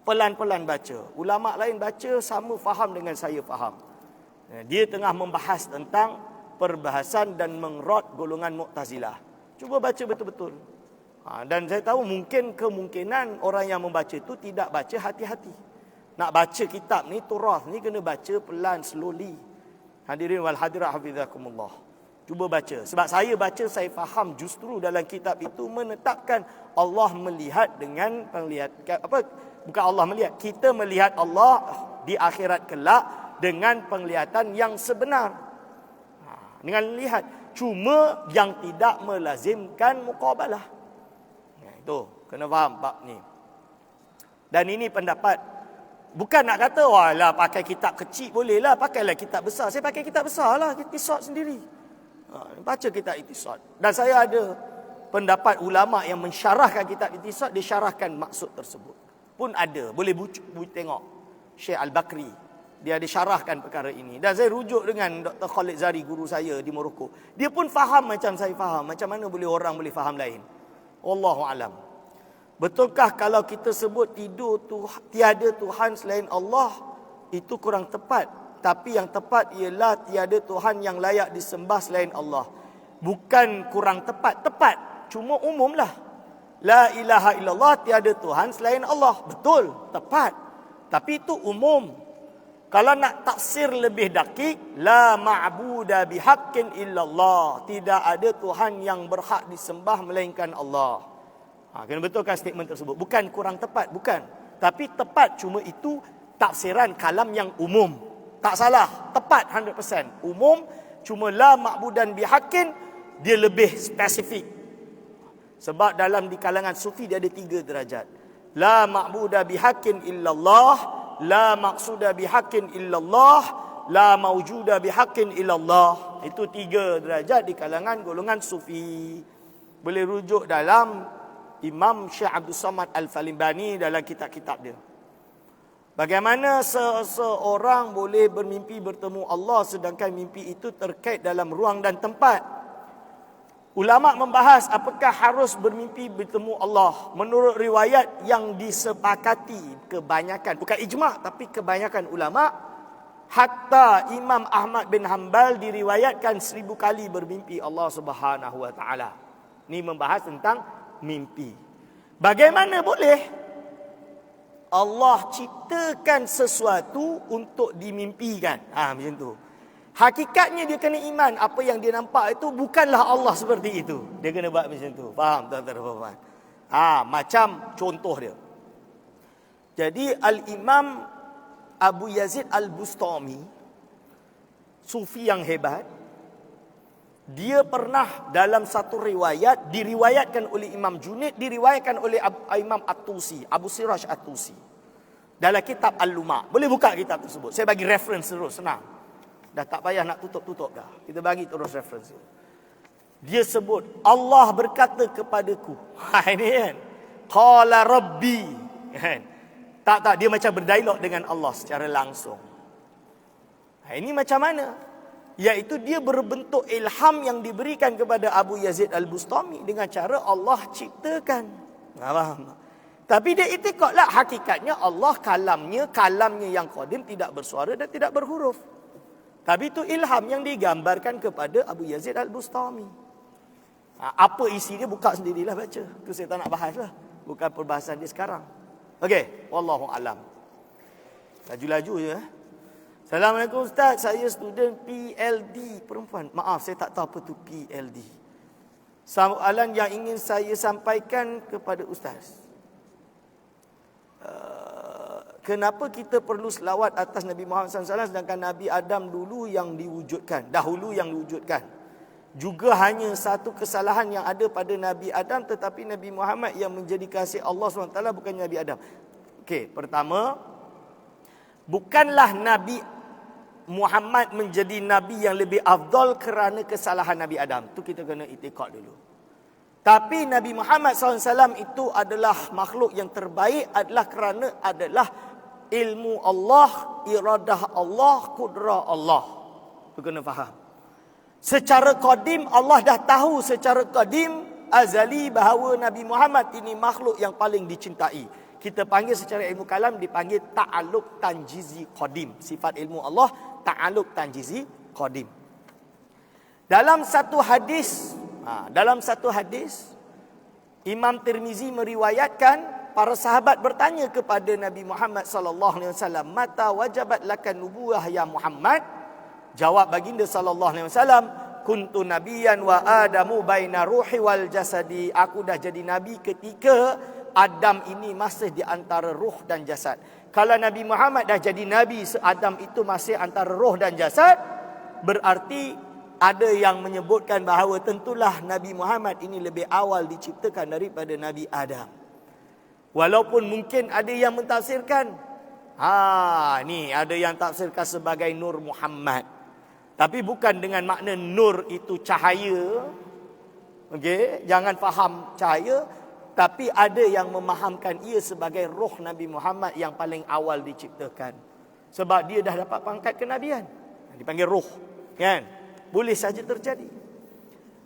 Pelan-pelan baca. Ulama lain baca sama faham dengan saya faham. Dia tengah membahas tentang perbahasan dan mengrot golongan Mu'tazilah. Cuba baca betul-betul. Dan saya tahu mungkin kemungkinan orang yang membaca itu tidak baca hati-hati. Nak baca kitab ni, turas ni kena baca pelan, slowly. Hadirin wal hadirat hafizakumullah. Cuba baca. Sebab saya baca, saya faham justru dalam kitab itu menetapkan Allah melihat dengan penglihatan. Bukan Allah melihat. Kita melihat Allah di akhirat kelak dengan penglihatan yang sebenar. Dengan lihat. Cuma yang tidak melazimkan muqabalah. Itu. Kena faham bab ni. Dan ini pendapat. Bukan nak kata, walah pakai kitab kecil boleh lah. Pakailah kitab besar. Saya pakai kitab besar lah. Iqtisad sendiri. Baca kitab Iqtisad. Dan saya ada pendapat ulama yang mensyarahkan kitab Iqtisad, dia syarahkan maksud tersebut. Pun ada, boleh tengok. Syekh Al-Bakri, dia ada syarahkan perkara ini. Dan saya rujuk dengan Dr. Khalid Zari, guru saya di Morocco. Dia pun faham macam saya faham. Macam mana boleh orang boleh faham lain? Wallahu alam. Betulkah kalau kita sebut tiada Tuhan selain Allah, itu kurang tepat? Tapi yang tepat ialah tiada Tuhan yang layak disembah selain Allah. Bukan kurang tepat, tepat. Cuma umumlah. La ilaha illallah, tiada Tuhan selain Allah. Betul, tepat. Tapi itu umum. Kalau nak tafsir lebih dakik, la ma'buda bihaqqin illallah. Tidak ada Tuhan yang berhak disembah melainkan Allah. Kena betulkan statement tersebut. Bukan kurang tepat, bukan. Tapi tepat, cuma itu tafsiran kalam yang umum. Tak salah, tepat 100%. Umum, cuma la ma'budan bihaqqin, dia lebih spesifik. Sebab dalam di kalangan sufi dia ada 3 derajat. La ma'buda bihaqqin illallah, la maqsuda bihaqqin illallah, la mawjuda bihaqqin illallah. Itu 3 derajat di kalangan golongan sufi. Boleh rujuk dalam Imam Syekh Abdul Samad Al-Falimbani dalam kitab-kitab dia. Bagaimana seseorang boleh bermimpi bertemu Allah sedangkan mimpi itu terkait dalam ruang dan tempat? Ulama membahas apakah harus bermimpi bertemu Allah. Menurut riwayat yang disepakati kebanyakan, bukan ijma' tapi kebanyakan ulama, hatta Imam Ahmad bin Hanbal diriwayatkan 1000 kali bermimpi Allah Subhanahu wa taala. Ini membahas tentang mimpi. Bagaimana boleh Allah ciptakan sesuatu untuk dimimpikan? Macam tu. Hakikatnya dia kena iman. Apa yang dia nampak itu bukanlah Allah seperti itu. Dia kena buat macam tu. Faham tuan-tuan? Macam contoh dia. Jadi Al-Imam Abu Yazid Al-Bustami, sufi yang hebat, Dia pernah dalam satu riwayat, diriwayatkan oleh Imam Junaid, diriwayatkan oleh Imam At-Tusi, Abu Siraj At-Tusi, dalam kitab Al-Luma'. Boleh buka kitab tersebut. Saya bagi reference terus, senang. Dah tak payah nak tutup-tutup dah. Kita bagi terus reference. Dia sebut, Allah berkata kepadaku. Ini kan. Qala Rabbi. Kan? Tak, dia macam berdialog dengan Allah secara langsung. Ini macam mana? Iaitu dia berbentuk ilham yang diberikan kepada Abu Yazid Al-Bustami dengan cara Allah ciptakan. Faham? Tapi dia itikadlah hakikatnya Allah kalamnya yang qadim, tidak bersuara dan tidak berhuruf. Tapi itu ilham yang digambarkan kepada Abu Yazid Al-Bustami. Apa isi dia buka sendirilah baca. Itu saya tak nak bahas lah. Bukan perbahasan dia sekarang. Okey, wallahu alam. Laju-laju je. Assalamualaikum Ustaz, saya student PLD perempuan. Maaf, saya tak tahu apa tu PLD. Soalan yang ingin saya sampaikan kepada Ustaz. Kenapa kita perlu selawat atas Nabi Muhammad SAW sedangkan Nabi Adam dahulu yang diwujudkan? Juga hanya satu kesalahan yang ada pada Nabi Adam, tetapi Nabi Muhammad yang menjadi kasih Allah SWT bukan Nabi Adam. Okey, pertama, bukanlah Nabi Muhammad menjadi Nabi yang lebih afdal kerana kesalahan Nabi Adam. Itu kita kena itikad dulu. Tapi Nabi Muhammad SAW itu adalah makhluk yang terbaik adalah kerana adalah ilmu Allah, iradah Allah, kudrah Allah. Itu kena faham. Secara qadim, Allah dah tahu secara qadim, azali bahawa Nabi Muhammad ini makhluk yang paling dicintai. Kita panggil secara ilmu kalam dipanggil ta'alluq tanjizi qadim. Sifat ilmu Allah ta'alluq tanjizi qadim. Dalam satu hadis, Imam Tirmizi meriwayatkan para sahabat bertanya kepada Nabi Muhammad sallallahu alaihi wasallam, "Mata wajabat lakan nubuwah ya Muhammad?" Jawab baginda sallallahu alaihi wasallam, "Kuntu nabiyan wa Adamu baina ruhi wal jasadi." Aku dah jadi nabi ketika Adam ini masih di antara ruh dan jasad. Kalau Nabi Muhammad dah jadi nabi, Adam itu masih antara ruh dan jasad, berarti ada yang menyebutkan bahawa tentulah Nabi Muhammad ini lebih awal diciptakan daripada Nabi Adam. Walaupun mungkin ada yang mentafsirkan, ni ada yang tafsirkan sebagai Nur Muhammad. Tapi bukan dengan makna nur itu cahaya. Okey, jangan faham cahaya, tapi ada yang memahamkan ia sebagai roh Nabi Muhammad yang paling awal diciptakan. Sebab dia dah dapat pangkat kenabian. Dipanggil roh, kan? Boleh saja terjadi.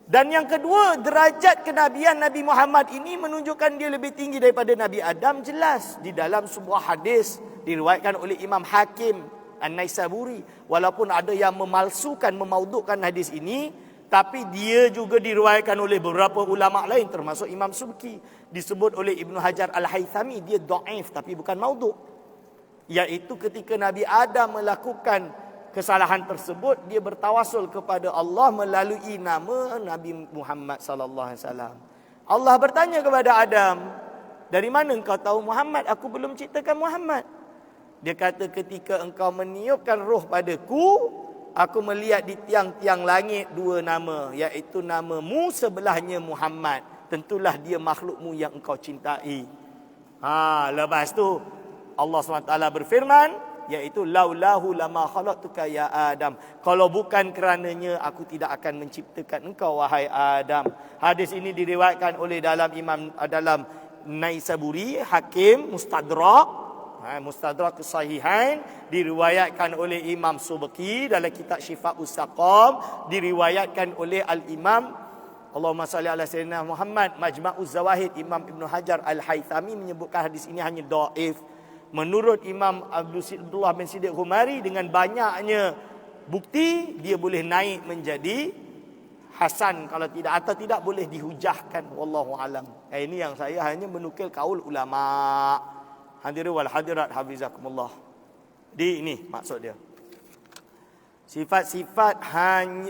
Dan yang kedua, derajat kenabian Nabi Muhammad ini menunjukkan dia lebih tinggi daripada Nabi Adam, jelas. Di dalam sebuah hadis diriwayatkan oleh Imam Hakim An-Naisaburi. Walaupun ada yang memalsukan, memaudukkan hadis ini, tapi dia juga diriwayatkan oleh beberapa ulama lain termasuk Imam Subki. Disebut oleh Ibnu Hajar Al-Haythami, dia dhaif tapi bukan mauduk. Iaitu ketika Nabi Adam melakukan kesalahan tersebut, dia bertawasul kepada Allah melalui nama Nabi Muhammad sallallahu alaihi wasallam. Allah bertanya kepada Adam, "Dari mana engkau tahu Muhammad? Aku belum ciptakan Muhammad." Dia kata, "Ketika engkau meniupkan roh padaku, aku melihat di tiang-tiang langit dua nama, iaitu namamu sebelahnya Muhammad. Tentulah dia makhlukmu yang engkau cintai." Lepas tu Allah SWT berfirman, iaitu laulahu lama khalaqtuka ya Adam. Kalau bukan kerananya aku tidak akan menciptakan engkau wahai Adam. Hadis ini diriwayatkan oleh dalam Naisaburi, Hakim, Mustadrak Sahihain, diriwayatkan oleh Imam Subki dalam kitab Shifa'us Saqam, diriwayatkan oleh Al-Imam Allahumma salli ala sayyidina Muhammad Majma'uz Zawahid, Imam Ibnu Hajar Al-Haythami menyebutkan hadis ini hanya dhaif. Menurut Imam Abdullah bin Siddiq Humari, dengan banyaknya bukti, dia boleh naik menjadi hasan kalau tidak, atau tidak boleh dihujahkan. Wallahu alam. Ini yang saya hanya menukil kaul ulama. Hadirin wal hadirat hafizakumullah. Ini maksud dia. Sifat-sifat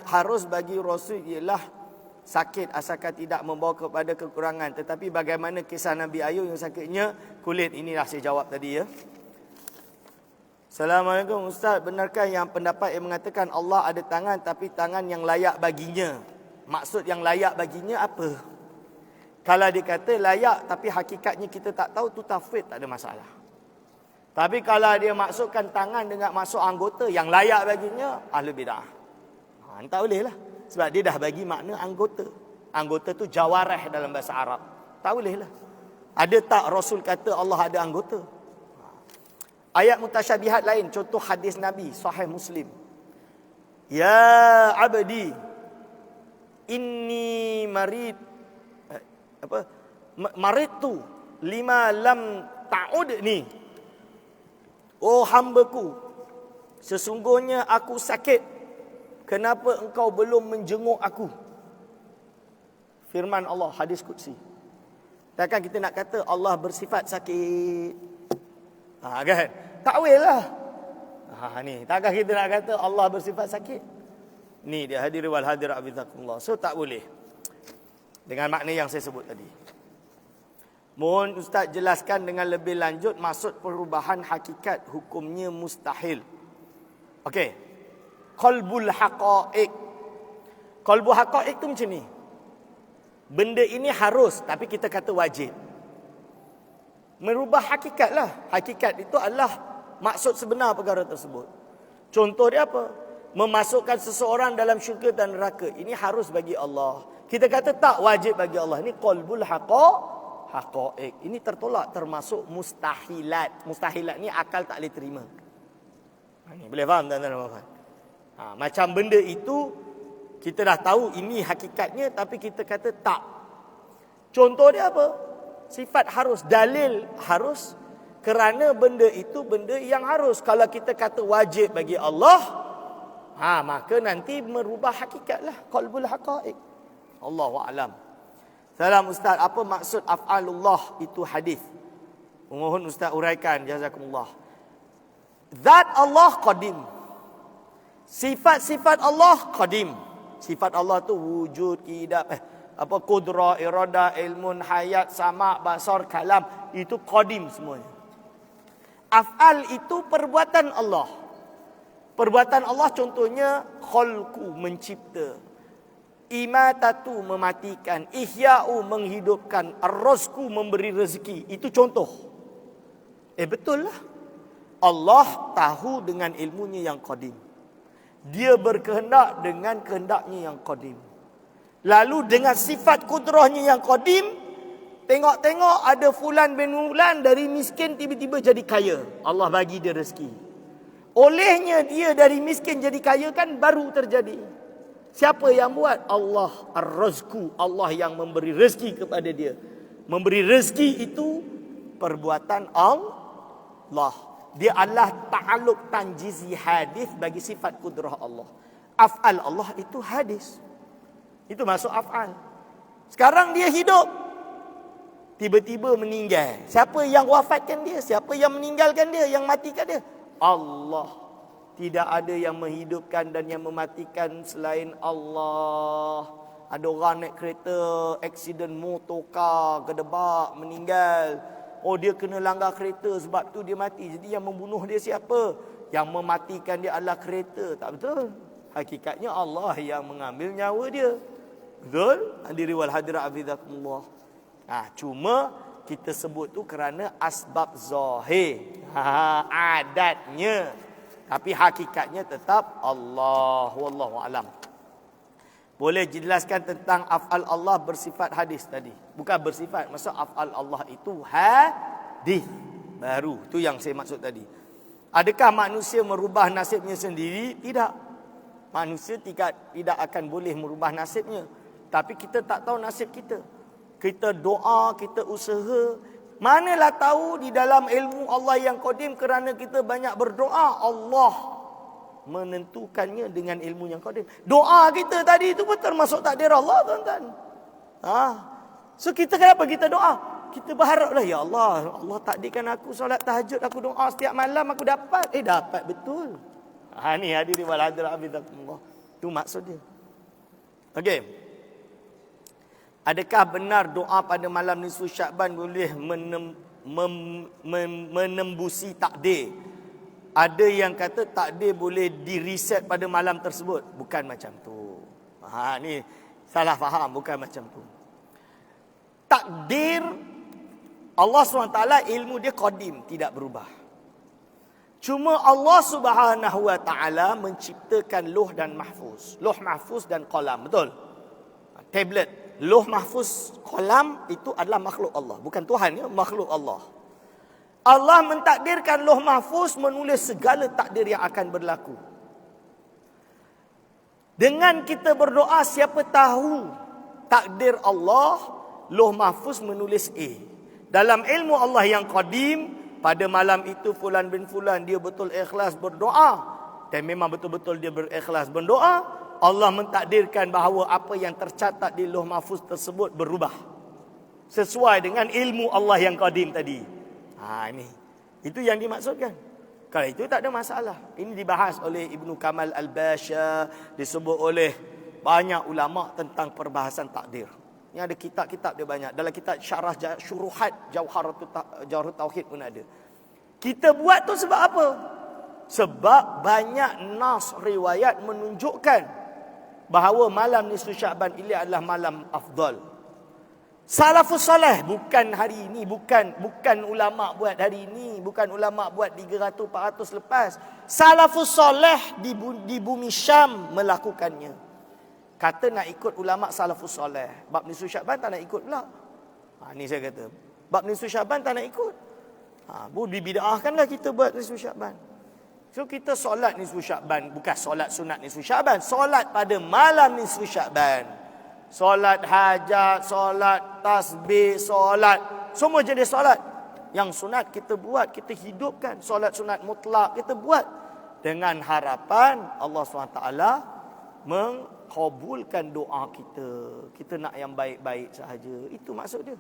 harus bagi Rasul ialah sakit asalkan tidak membawa kepada kekurangan. Tetapi bagaimana kisah Nabi Ayub yang sakitnya kulit? Inilah saya jawab tadi ya. Assalamualaikum Ustaz, benarkah yang pendapat yang mengatakan Allah ada tangan tapi tangan yang layak baginya? Maksud yang layak baginya apa? Kalau dia kata layak tapi hakikatnya kita tak tahu, tu tafwid, tak ada masalah. Tapi kalau dia maksudkan tangan dengan maksud anggota yang layak baginya, ahli bid'ah. Tak boleh lah. Sebab dia dah bagi makna anggota. Anggota tu jawarih dalam bahasa Arab. Tak boleh lah. Ada tak Rasul kata Allah ada anggota? Ayat mutasyabihat lain, contoh hadis Nabi, Sahih Muslim. Ya abdi, inni marid, maritu lima lam ta'udni. Oh hambaku, sesungguhnya aku sakit, kenapa engkau belum menjenguk aku? Firman Allah, hadis qudsi. Takkan kita nak kata Allah bersifat sakit? Kan? Takwil lah. Ni, takkan kita nak kata Allah bersifat sakit? Ni dia, hadir wal hadir abizakumullah. So tak boleh. Dengan makna yang saya sebut tadi. Mohon Ustaz jelaskan dengan lebih lanjut maksud perubahan hakikat, hukumnya mustahil. Okey. Qalbul haqa'iq. Qalbul haqa'iq tu macam ni. Benda ini harus, tapi kita kata wajib. Merubah hakikat lah. Hakikat itu adalah maksud sebenar perkara tersebut. Contoh dia apa? Memasukkan seseorang dalam syurga dan neraka. Ini harus bagi Allah. Kita kata tak wajib bagi Allah. Ini qalbul haqa'iq. Ini tertolak, termasuk mustahilat. Mustahilat ni akal tak boleh terima. Ini boleh faham tuan-tuan? Macam benda itu kita dah tahu ini hakikatnya, tapi kita kata tak. Contoh dia apa? Sifat harus, dalil harus, kerana benda itu benda yang harus. Kalau kita kata wajib bagi Allah, maka nanti merubah hakikat lah. Qalbul haqa'iq. Allahu a'lam. Salam Ustaz, apa maksud af'alullah itu hadis? Mohon Ustaz uraikan, jazakumullah. Zat Allah qadim. Sifat-sifat Allah qadim. Sifat Allah tu wujud, kidab, qudrah, iradah, ilmun, hayat, sama', basar, kalam. Itu qadim semuanya. Af'al itu perbuatan Allah. Perbuatan Allah contohnya khalqu, mencipta. Imatatu, mematikan. Ihya'u, menghidupkan. Ar-razqu, memberi rezeki. Itu contoh. Betul lah. Allah tahu dengan ilmunya yang qadim. Dia berkehendak dengan kehendaknya yang qadim. Lalu dengan sifat kudrahnya yang qadim, tengok-tengok ada fulan bin fulan dari miskin tiba-tiba jadi kaya. Allah bagi dia rezeki. Olehnya dia dari miskin jadi kaya kan baru terjadi. Siapa yang buat? Allah Ar-Razqu. Allah yang memberi rezeki kepada dia. Memberi rezeki itu perbuatan Allah. Dia adalah ta'alluq tanjizi hadis bagi sifat kudrah Allah. Af'al Allah itu hadis. Itu masuk af'al. Sekarang dia hidup, tiba-tiba meninggal. Siapa yang wafatkan dia? Siapa yang meninggalkan dia? Yang matikan dia? Allah. Tidak ada yang menghidupkan dan yang mematikan selain Allah. Ada orang naik kereta, aksiden motorkar, gedebak, meninggal. Oh, dia kena langgar kereta, sebab tu dia mati. Jadi yang membunuh dia siapa? Yang mematikan dia adalah kereta. Tak betul. Hakikatnya Allah yang mengambil nyawa dia. Betul? Hadiri wal hadirat afizakumullah. Cuma kita sebut tu kerana asbab zahir. Adatnya. Tapi hakikatnya tetap Allah. Wallahu alam. Boleh jelaskan tentang af'al Allah bersifat hadis tadi? Bukan bersifat, maksud af'al Allah itu hadis. Baru, tu yang saya maksud tadi. Adakah manusia merubah nasibnya sendiri? Tidak. Manusia tidak akan boleh merubah nasibnya. Tapi kita tak tahu nasib kita. Kita doa, kita usaha. Manalah tahu di dalam ilmu Allah yang qadim, kerana kita banyak berdoa, Allah menentukannya dengan ilmu yang qadim. Doa kita tadi itu pun termasuk takdir Allah, tuan-tuan. So kita kenapa kita doa? Kita berharaplah, ya Allah, Allah takdirkan aku solat tahajud, aku doa setiap malam, aku dapat. Dapat betul. Ni hadirin wal hadirat abidakumullah. Itu maksud dia. Okey. Adakah benar doa pada malam nisfu Sya'ban boleh menembusi takdir? Ada yang kata takdir boleh direset pada malam tersebut. Bukan macam tu. Ni Salah faham, bukan macam tu. Takdir Allah SWT ilmu dia qadim, tidak berubah. Cuma Allah Subhanahu Wa Taala menciptakan Lauh dan Mahfuz. Lauh Mahfuz dan Qalam, betul? Tablet, Lauh Mahfuz, Qalam itu adalah makhluk Allah, bukan Tuhan ya, makhluk Allah. Allah mentakdirkan Lauh Mahfuz menulis segala takdir yang akan berlaku. Dengan kita berdoa, siapa tahu takdir Allah, Lauh Mahfuz menulis A. Dalam ilmu Allah yang qadim, pada malam itu fulan bin fulan dia betul ikhlas berdoa, dan memang betul-betul dia berikhlas berdoa, Allah mentakdirkan bahawa apa yang tercatat di Lauh Mahfuz tersebut berubah sesuai dengan ilmu Allah yang qadim tadi. Ini itu yang dimaksudkan. Kalau itu tak ada masalah. Ini dibahas oleh Ibnu Kamal Al-Basha, disebut oleh banyak ulama tentang perbahasan takdir. Ini ada kitab-kitab dia banyak. Dalam kitab Syarah Syuruhat Jawharut Tauhid pun ada. Kita buat tu sebab apa? Sebab banyak nas riwayat menunjukkan bahawa malam nisfu Syaban ini adalah malam afdal. Salafus salih, bukan hari ini, bukan ulama buat hari ini, bukan ulama buat 300-400 lepas. Salafus salih di bumi Syam melakukannya. Kata nak ikut ulama salafus salih, bab nisfu Syaban tak nak ikut pula. Ni saya kata, bab nisfu Syaban tak nak ikut. Dibid'ahkanlah kita buat nisfu Syaban. So kita solat nisfu Syaban, bukan solat sunat nisfu Syaban, solat pada malam nisfu Syaban. Solat hajat, solat tasbih, solat, semua jenis solat. Yang sunat kita buat, kita hidupkan. Solat sunat mutlak kita buat. Dengan harapan Allah SWT mengkabulkan doa kita. Kita nak yang baik-baik sahaja. Itu maksud dia.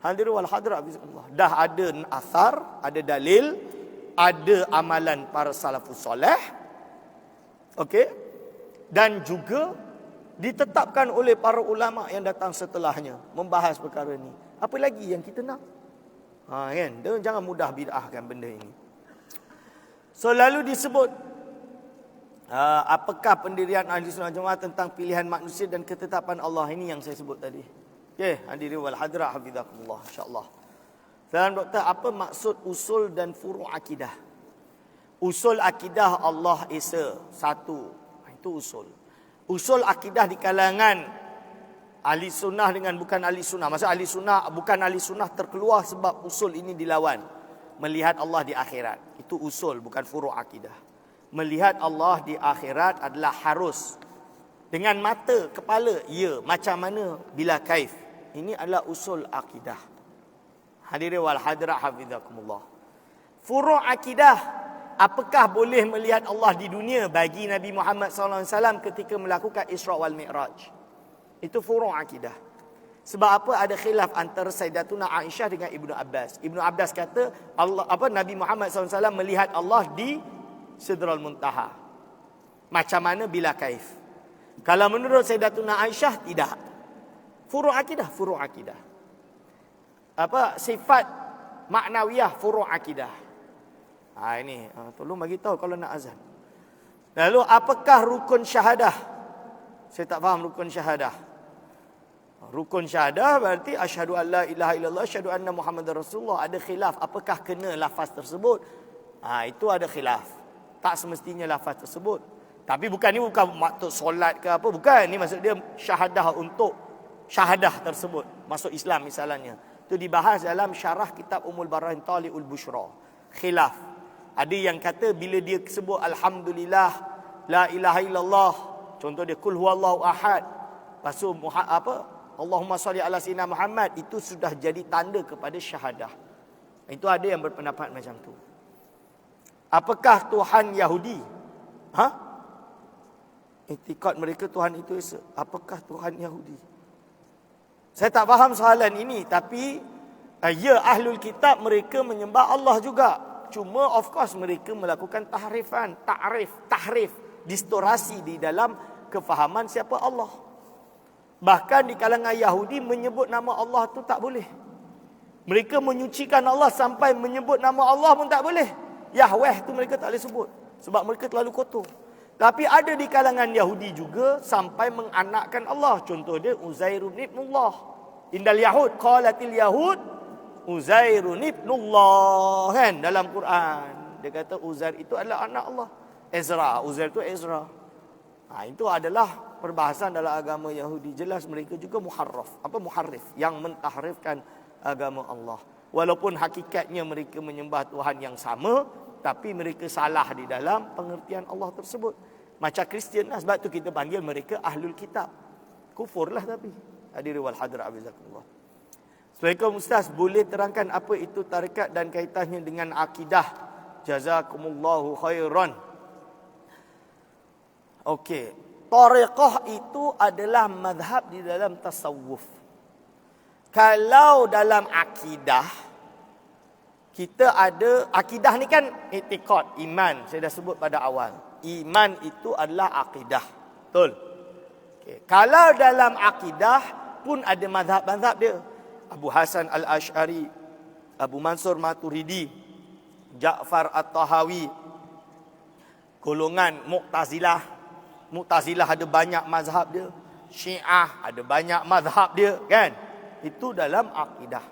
Hadirin wal hadirat bismillah. Dah ada asar, ada dalil, ada amalan para salafus soleh. Okey? Dan juga ditetapkan oleh para ulama yang datang setelahnya membahas perkara ini. Apa lagi yang kita nak? Kan? Jangan mudah bid'ahkan benda ini. So lalu disebut apakah pendirian Ahli Sunnah Jamaah tentang pilihan manusia dan ketetapan Allah. Ini yang saya sebut tadi. Okey, hadirin wal hadirat hafizakumullah insya-Allah. Salam doktor, apa maksud usul dan furu' akidah? Usul akidah Allah Esa satu. Itu usul. Usul akidah di kalangan ahli sunnah dengan bukan ahli sunnah. Maksud ahli sunnah, bukan ahli sunnah terkeluar sebab usul ini dilawan. Melihat Allah di akhirat. Itu usul, bukan furu' akidah. Melihat Allah di akhirat adalah harus. Dengan mata, kepala, ya. Macam mana? Bila kaif. Ini adalah usul akidah. Hadirin wal hadirat hafizakumullah. Furu' akidah. Apakah boleh melihat Allah di dunia bagi Nabi Muhammad SAW ketika melakukan Isra' wal Mi'raj? Itu furu' akidah. Sebab apa? Ada khilaf antara Sayyidatuna Aisyah dengan Ibnu Abbas. Ibnu Abbas kata Nabi Muhammad SAW melihat Allah di Sidral Muntaha. Macam mana bila kaif? Kalau menurut Sayyidatuna Aisyah, tidak. Furu' akidah, furu' akidah. Sifat maknawiyah, furu' akidah. Ini tolong bagi tahu kalau nak azan. Lalu apakah rukun syahadah? Saya tak faham rukun syahadah. Rukun syahadah berarti asyhadu an la ilaha illallah, asyhadu anna Muhammadar Rasulullah. Ada khilaf apakah kena lafaz tersebut. Itu ada khilaf. Tak semestinya lafaz tersebut. Tapi bukan maksud solat ke apa, bukan. Ini maksud dia syahadah untuk syahadah tersebut masuk Islam misalnya. Itu dibahas dalam syarah kitab Ummul Barahin Tali'ul Bushra. Khilaf. Ada yang kata bila dia sebut alhamdulillah, la ilaha illallah, contoh dia kul huwallahu ahad, pasu Allahumma salli ala sayyidina Muhammad, itu sudah jadi tanda kepada syahadah. Itu ada yang berpendapat macam tu. Apakah Tuhan Yahudi? Iktikad mereka Tuhan itu Esa. Apakah Tuhan Yahudi? Saya tak faham soalan ini, tapi ya, ahlul kitab mereka menyembah Allah juga. Cuma of course mereka melakukan tahrif, distorasi di dalam kefahaman siapa Allah. Bahkan di kalangan Yahudi menyebut nama Allah tu tak boleh. Mereka menyucikan Allah sampai menyebut nama Allah pun tak boleh. Yahweh tu mereka tak boleh sebut sebab mereka terlalu kotor. Tapi ada di kalangan Yahudi juga sampai menganakkan Allah. Contoh dia Uzairun ibnullah. Indal Yahud qalatil Yahud Uzairun ibnullah, kan, dalam Quran. Dia kata Uzair itu adalah anak Allah. Ezra, Uzair itu Ezra. Itu adalah perbahasan dalam agama Yahudi. Jelas mereka juga muharrif, yang mentahrifkan agama Allah. Walaupun hakikatnya mereka menyembah Tuhan yang sama, tapi mereka salah di dalam pengertian Allah tersebut. Macam Kristian lah. Sebab tu kita panggil mereka Ahlul Kitab. Kufur lah tapi. Hadirin wal hadirat abizakumullah. Assalamualaikum Ustaz, boleh terangkan apa itu tarekat dan kaitannya dengan akidah? Jazakumullahu khairan. Okey. Tarekat itu adalah mazhab di dalam tasawuf. Kalau dalam akidah, kita ada, akidah ni kan i'tiqad, iman. Saya dah sebut pada awal. Iman itu adalah akidah. Betul? Okay. Kalau dalam akidah pun ada mazhab-mazhab dia. Abu Hasan Al-Ash'ari, Abu Mansur Maturidi, Ja'far At-Tahawi, golongan Mu'tazilah. Mu'tazilah ada banyak mazhab dia. Syiah ada banyak mazhab dia, kan? Itu dalam akidah.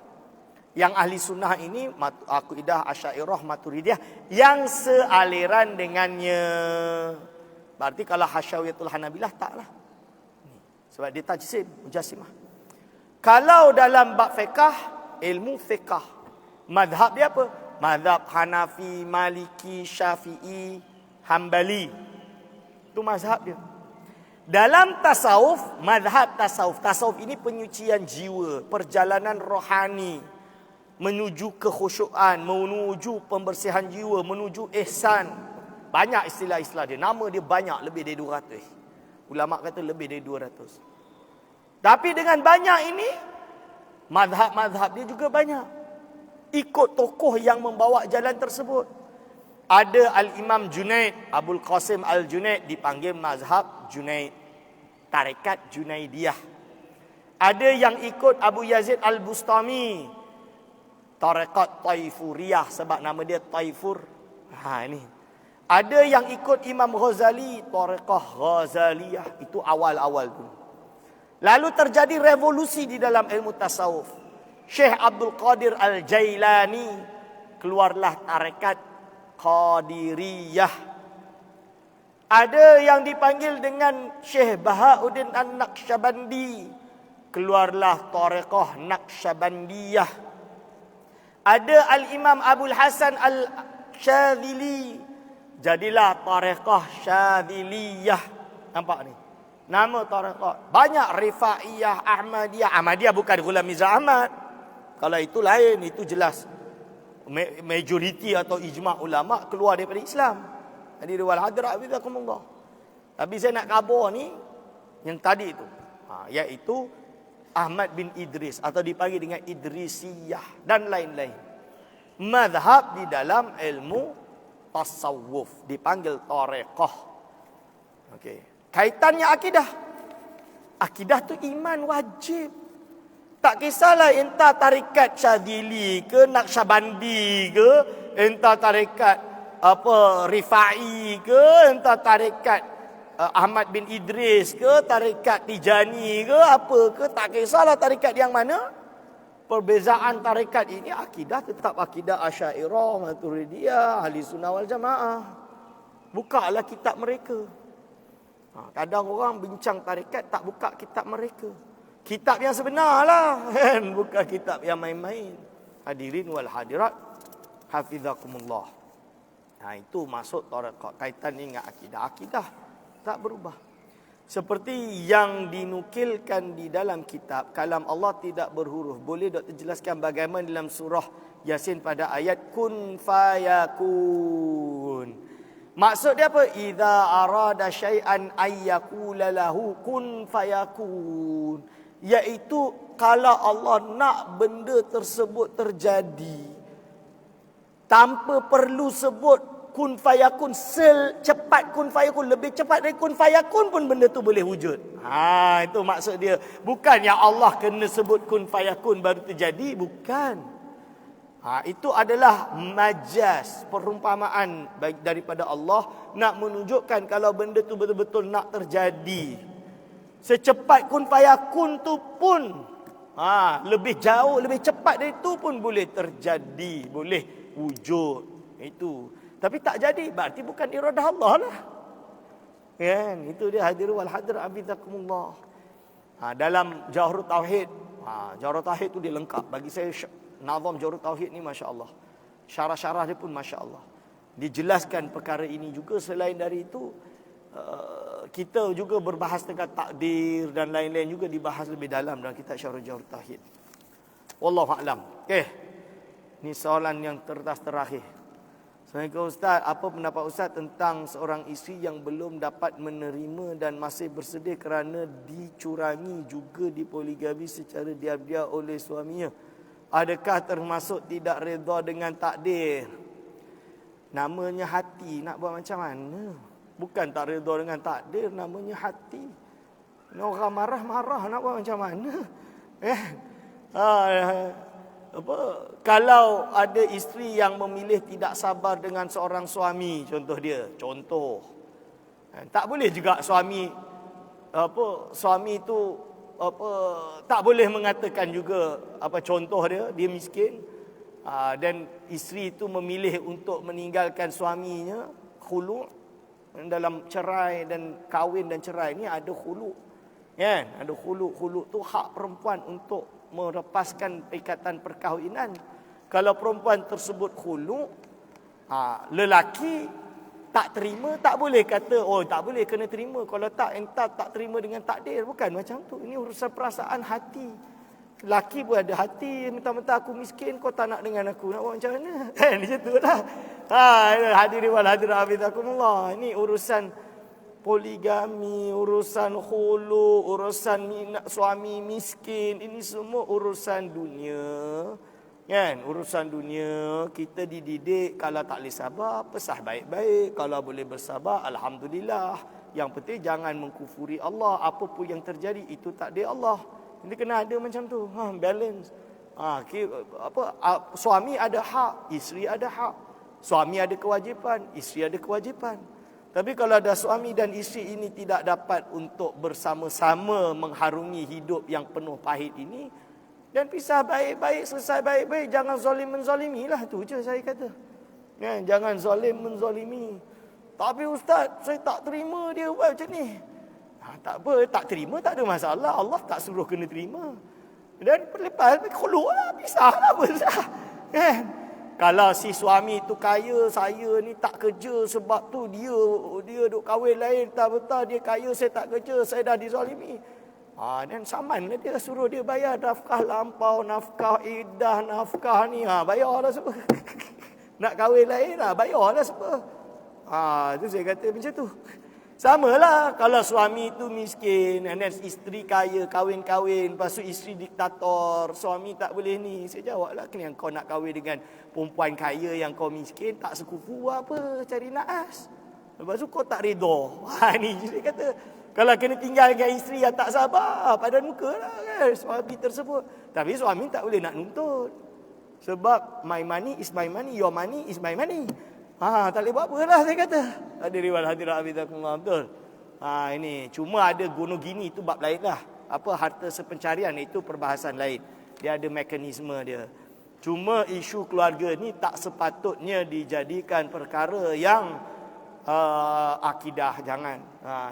Yang ahli sunnah ini akidah Asy'ariyah Maturidiyah yang sealiran dengannya. Berarti kalau Hasyawiyatul Hanabilah taklah. Sebab dia tajsim, mujassimah. Kalau dalam bab fiqh, ilmu fiqh, mazhab dia apa? Mazhab Hanafi, Maliki, Syafi'i, Hambali. Itu mazhab dia. Dalam tasawuf, mazhab tasawuf. Tasawuf ini penyucian jiwa, perjalanan rohani menuju kekhusyuan, menuju pembersihan jiwa, menuju ihsan. Banyak istilah-istilah dia. Nama dia banyak, lebih dari 200. Ulama kata lebih dari 200. Tapi dengan banyak ini, mazhab-mazhab dia juga banyak. Ikut tokoh yang membawa jalan tersebut. Ada Al-Imam Junaid, Abul Qasim Al-Junaid, dipanggil mazhab Junaid. Tarekat Junaidiyah. Ada yang ikut Abu Yazid Al-Bustami, tarekat Taifuriyah, sebab nama dia Taifur. Ini. Ada yang ikut Imam Ghazali, tarekah Ghazaliyah. Itu awal-awal dulu. Lalu terjadi revolusi di dalam ilmu tasawuf. Syekh Abdul Qadir Al-Jailani, keluarlah tarekat Qadiriyah. Ada yang dipanggil dengan Syekh Bahauddin An-Naqsyabandi, keluarlah tarekah Naqsyabandiyah. Ada Al-Imam Abul Hasan Al-Syadzili, jadilah tarekah Syadziliyah. Nampak ni? Nama tarekah. Banyak Rifaiyah, Ahmadiyah. Ahmadiyah bukan Ghulam Mirza Ahmad. Kalau itu lain, itu jelas. Majoriti atau ijma' ulama keluar daripada Islam. Hadirin wal hadirat abizakumullah. Tapi saya nak khabar ni, yang tadi itu. Iaitu Ahmad bin Idris atau dipanggil dengan Idrisiyah dan lain-lain. Mazhab di dalam ilmu tasawuf dipanggil tareqah. Okey. Kaitannya akidah. Akidah tu iman wajib. Tak kisahlah entah tarikat Syadzili ke Naqsyabandi ke, entah tarikat Rifai ke, entah tarikat Ahmad bin Idris ke, tarikat Tijani ke, apa ke, tak kisahlah tarikat yang mana. Perbezaan tarikat ini akidah tetap akidah Asy'ariyah, Maturidiyah, Ahli Sunnah wal Jamaah. Bukalah kitab mereka. Kadang orang bincang tarikat tak buka kitab mereka. Kitab yang sebenarlah, kan, bukan kitab yang main-main. Hadirin wal hadirat hafizakumullah. Itu masuk tarekat, kaitan dengan akidah. Akidah tak berubah. Seperti yang dinukilkan di dalam kitab, kalam Allah tidak berhuruf. Boleh Dr. jelaskan bagaimana dalam surah Yasin pada ayat kun fayakun. Maksud dia apa? Idza arada syai'an ayyakula lahu kun fayakun. Iaitu kalau Allah nak benda tersebut terjadi, tanpa perlu sebut kun fayakun, secepat kun fayakun, lebih cepat dari kun fayakun pun benda tu boleh wujud. Itu maksud dia. Bukan yang Allah kena sebut kun fayakun baru terjadi, bukan. Itu adalah majaz, perumpamaan baik daripada Allah nak menunjukkan kalau benda tu betul-betul nak terjadi. Secepat kun fayakun tu pun lebih jauh, lebih cepat dari itu pun boleh terjadi, boleh wujud. Itu. Tapi tak jadi, berarti bukan iradah Allah lah. Kan? Itu dia hadir wal hadir abidakumullah. Dalam Jawharut Tauhid, Jawharut Tauhid tu dia lengkap. Bagi saya nazam Jawharut Tauhid ni masya-Allah. Syarah-syarah dia pun masya-Allah. Dijelaskan perkara ini juga. Selain dari itu, kita juga berbahas tentang takdir dan lain-lain juga dibahas lebih dalam dalam kitab Syarah Jawharut Tauhid. Wallahu a'lam. Okey. Ni soalan yang terakhir. Assalamualaikum Ustaz, apa pendapat Ustaz tentang seorang isteri yang belum dapat menerima dan masih bersedih kerana dicurangi juga dipoligami secara diam-diam oleh suaminya? Adakah termasuk tidak redha dengan takdir? Namanya hati, nak buat macam mana? Bukan tak redha dengan takdir, namanya hati. Orang marah-marah nak buat macam mana? Kalau ada isteri yang memilih tidak sabar dengan seorang suami, contoh tak boleh juga suami itu tak boleh mengatakan juga contoh dia miskin, dan isteri itu memilih untuk meninggalkan suaminya, khulu'. Dalam cerai dan kahwin dan cerai ni ada khulu', kan? Ada khulu'. Tu hak perempuan untuk melepaskan ikatan perkahwinan. Kalau perempuan tersebut khulu', lelaki tak terima, tak boleh kata tak boleh kena terima. Kalau tak terima dengan takdir, bukan macam tu. Ini urusan perasaan hati. Lelaki pun ada hati, mentang-mentang aku miskin kau tak nak dengan aku, nak buat macam mana? Kan macam tulah. Hadirin wal hadirat hafizakumullah. Ini urusan poligami, urusan khulu, urusan suami miskin, ini semua urusan dunia. Kan? Urusan dunia. Kita dididik kalau tak boleh sabar, pesah baik-baik. Kalau boleh bersabar, alhamdulillah. Yang penting jangan mengkufuri Allah. Apa pun yang terjadi itu takdir Allah. Ini kena ada macam tu. Balance. Suami ada hak, isteri ada hak. Suami ada kewajipan, isteri ada kewajipan. Tapi kalau ada suami dan isteri ini tidak dapat untuk bersama-sama mengharungi hidup yang penuh pahit ini, dan pisah baik-baik, selesai baik-baik, jangan zalim menzalimi lah, tu je saya kata. Jangan zalim menzalimi. Tapi Ustaz, saya tak terima dia buat macam ni. Tak apa, tak terima tak ada masalah. Allah tak suruh kena terima. Dan lepas khulu' lah, pisah lah apa sah. Kan? Kalau si suami tu kaya, saya ni tak kerja sebab tu dia duk kahwin lain, tak dia kaya, saya tak kerja, saya dah dizalimi. Dan saman lah dia, suruh dia bayar nafkah lampau, nafkah iddah, nafkah ni, bayarlah semua. Nak kahwin lain lah, bayarlah semua. Itu saya kata macam tu. Samalah kalau suami tu miskin, dan isteri kaya, kahwin-kahwin, lepas tu isteri diktator, suami tak boleh ni. Saya jawablah, kenapa kau nak kahwin dengan perempuan kaya yang kau miskin, tak sekufu apa, cari naas. Lepas tu kau tak redha. Ni saya kata, kalau kena tinggal dengan isteri yang tak sabar, padan muka lah kan, suami tersebut. Tapi suami tak boleh nak nuntut. Sebab my money is my money, your money is my money. Tak boleh buat apa lah saya kata. Hadirin wal hadirat hafizakumullah, betul. Ini cuma ada gunung gini itu bab lain lah. Harta sepencarian itu perbahasan lain. Dia ada mekanisme dia. Cuma isu keluarga ni tak sepatutnya dijadikan perkara yang akidah, jangan.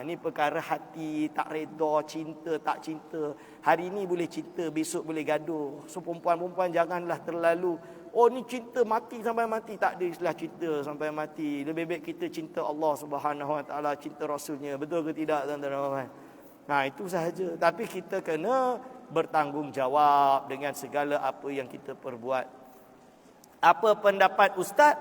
Ini perkara hati, tak redha, cinta, tak cinta. Hari ini boleh cinta, besok boleh gaduh. So perempuan-perempuan janganlah terlalu ni cinta mati sampai mati. Tak ada istilah cinta sampai mati. Lebih baik kita cinta Allah Subhanahu Wa Taala, cinta Rasulnya. Betul ke tidak tuan-tuan? Itu sahaja. Tapi kita kena bertanggungjawab dengan segala apa yang kita perbuat. Apa pendapat Ustaz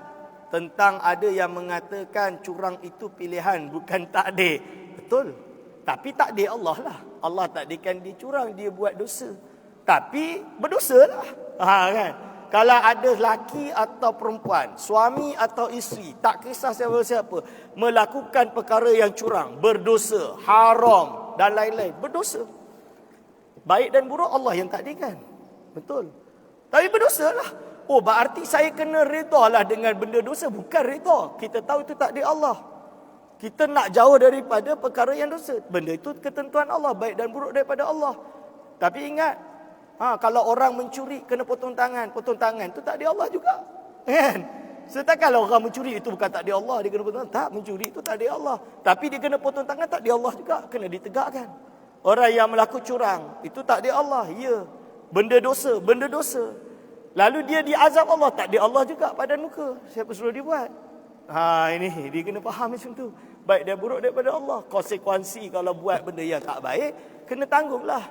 tentang ada yang mengatakan curang itu pilihan, bukan takdir? Betul. Tapi takdir Allah lah. Allah takdirkan dia curang, dia buat dosa. Tapi berdosa lah. Kan? Kalau ada lelaki atau perempuan, suami atau isteri, tak kisah siapa-siapa, melakukan perkara yang curang, berdosa, haram dan lain-lain, berdosa. Baik dan buruk Allah yang takdirkan. Betul. Tapi berdosa lah. Oh, berarti saya kena redha lah dengan benda dosa. Bukan redha. Kita tahu itu takdir Allah. Kita nak jauh daripada perkara yang dosa. Benda itu ketentuan Allah, baik dan buruk daripada Allah. Tapi ingat, kalau orang mencuri kena potong tangan itu takdir Allah juga. Kan? Setakat kalau orang mencuri itu bukan takdir Allah, dia kena potong tangan. Tak, mencuri itu takdir Allah. Tapi dia kena potong tangan takdir Allah juga, kena ditegakkan. Orang yang melakukan curang, itu takdir Allah. Ya. Benda dosa. Lalu dia diazab Allah, takdir Allah juga pada muka. Siapa suruh dia buat? Ini dia kena faham macam tu. Baik dan buruk daripada Allah. Konsekuensi kalau buat benda yang tak baik, kena tanggunglah.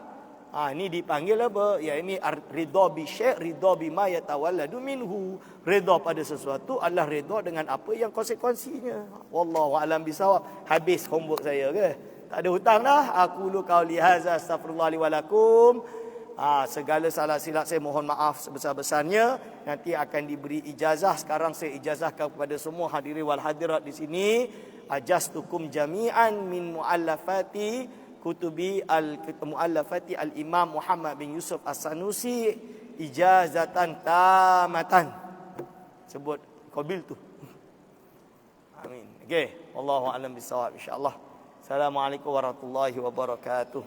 Ini dipanggil apa? Ya, ini ridha bi syai', ridha bima yatawalladu minhu. Ridha pada sesuatu adalah ridha dengan apa yang konsekuensinya. Wallahu a'lam bisawab. Habis homework saya ke? Tak ada hutang dah. Aku lu qauli hadza astaghfirullah li wa lakum. Segala salah silap saya mohon maaf sebesar-besarnya. Nanti akan diberi ijazah. Sekarang saya ijazahkan kepada semua hadirin wal hadirat di sini. Ajastukum jami'an min muallafati kutubi al-muallafati al-Imam Muhammad bin Yusuf As-Sanusi ijazatan tamatan. Sebut qabil tu. Amin. Okey, wallahu a'lam bissawab insyaallah. Assalamualaikum warahmatullahi wabarakatuh.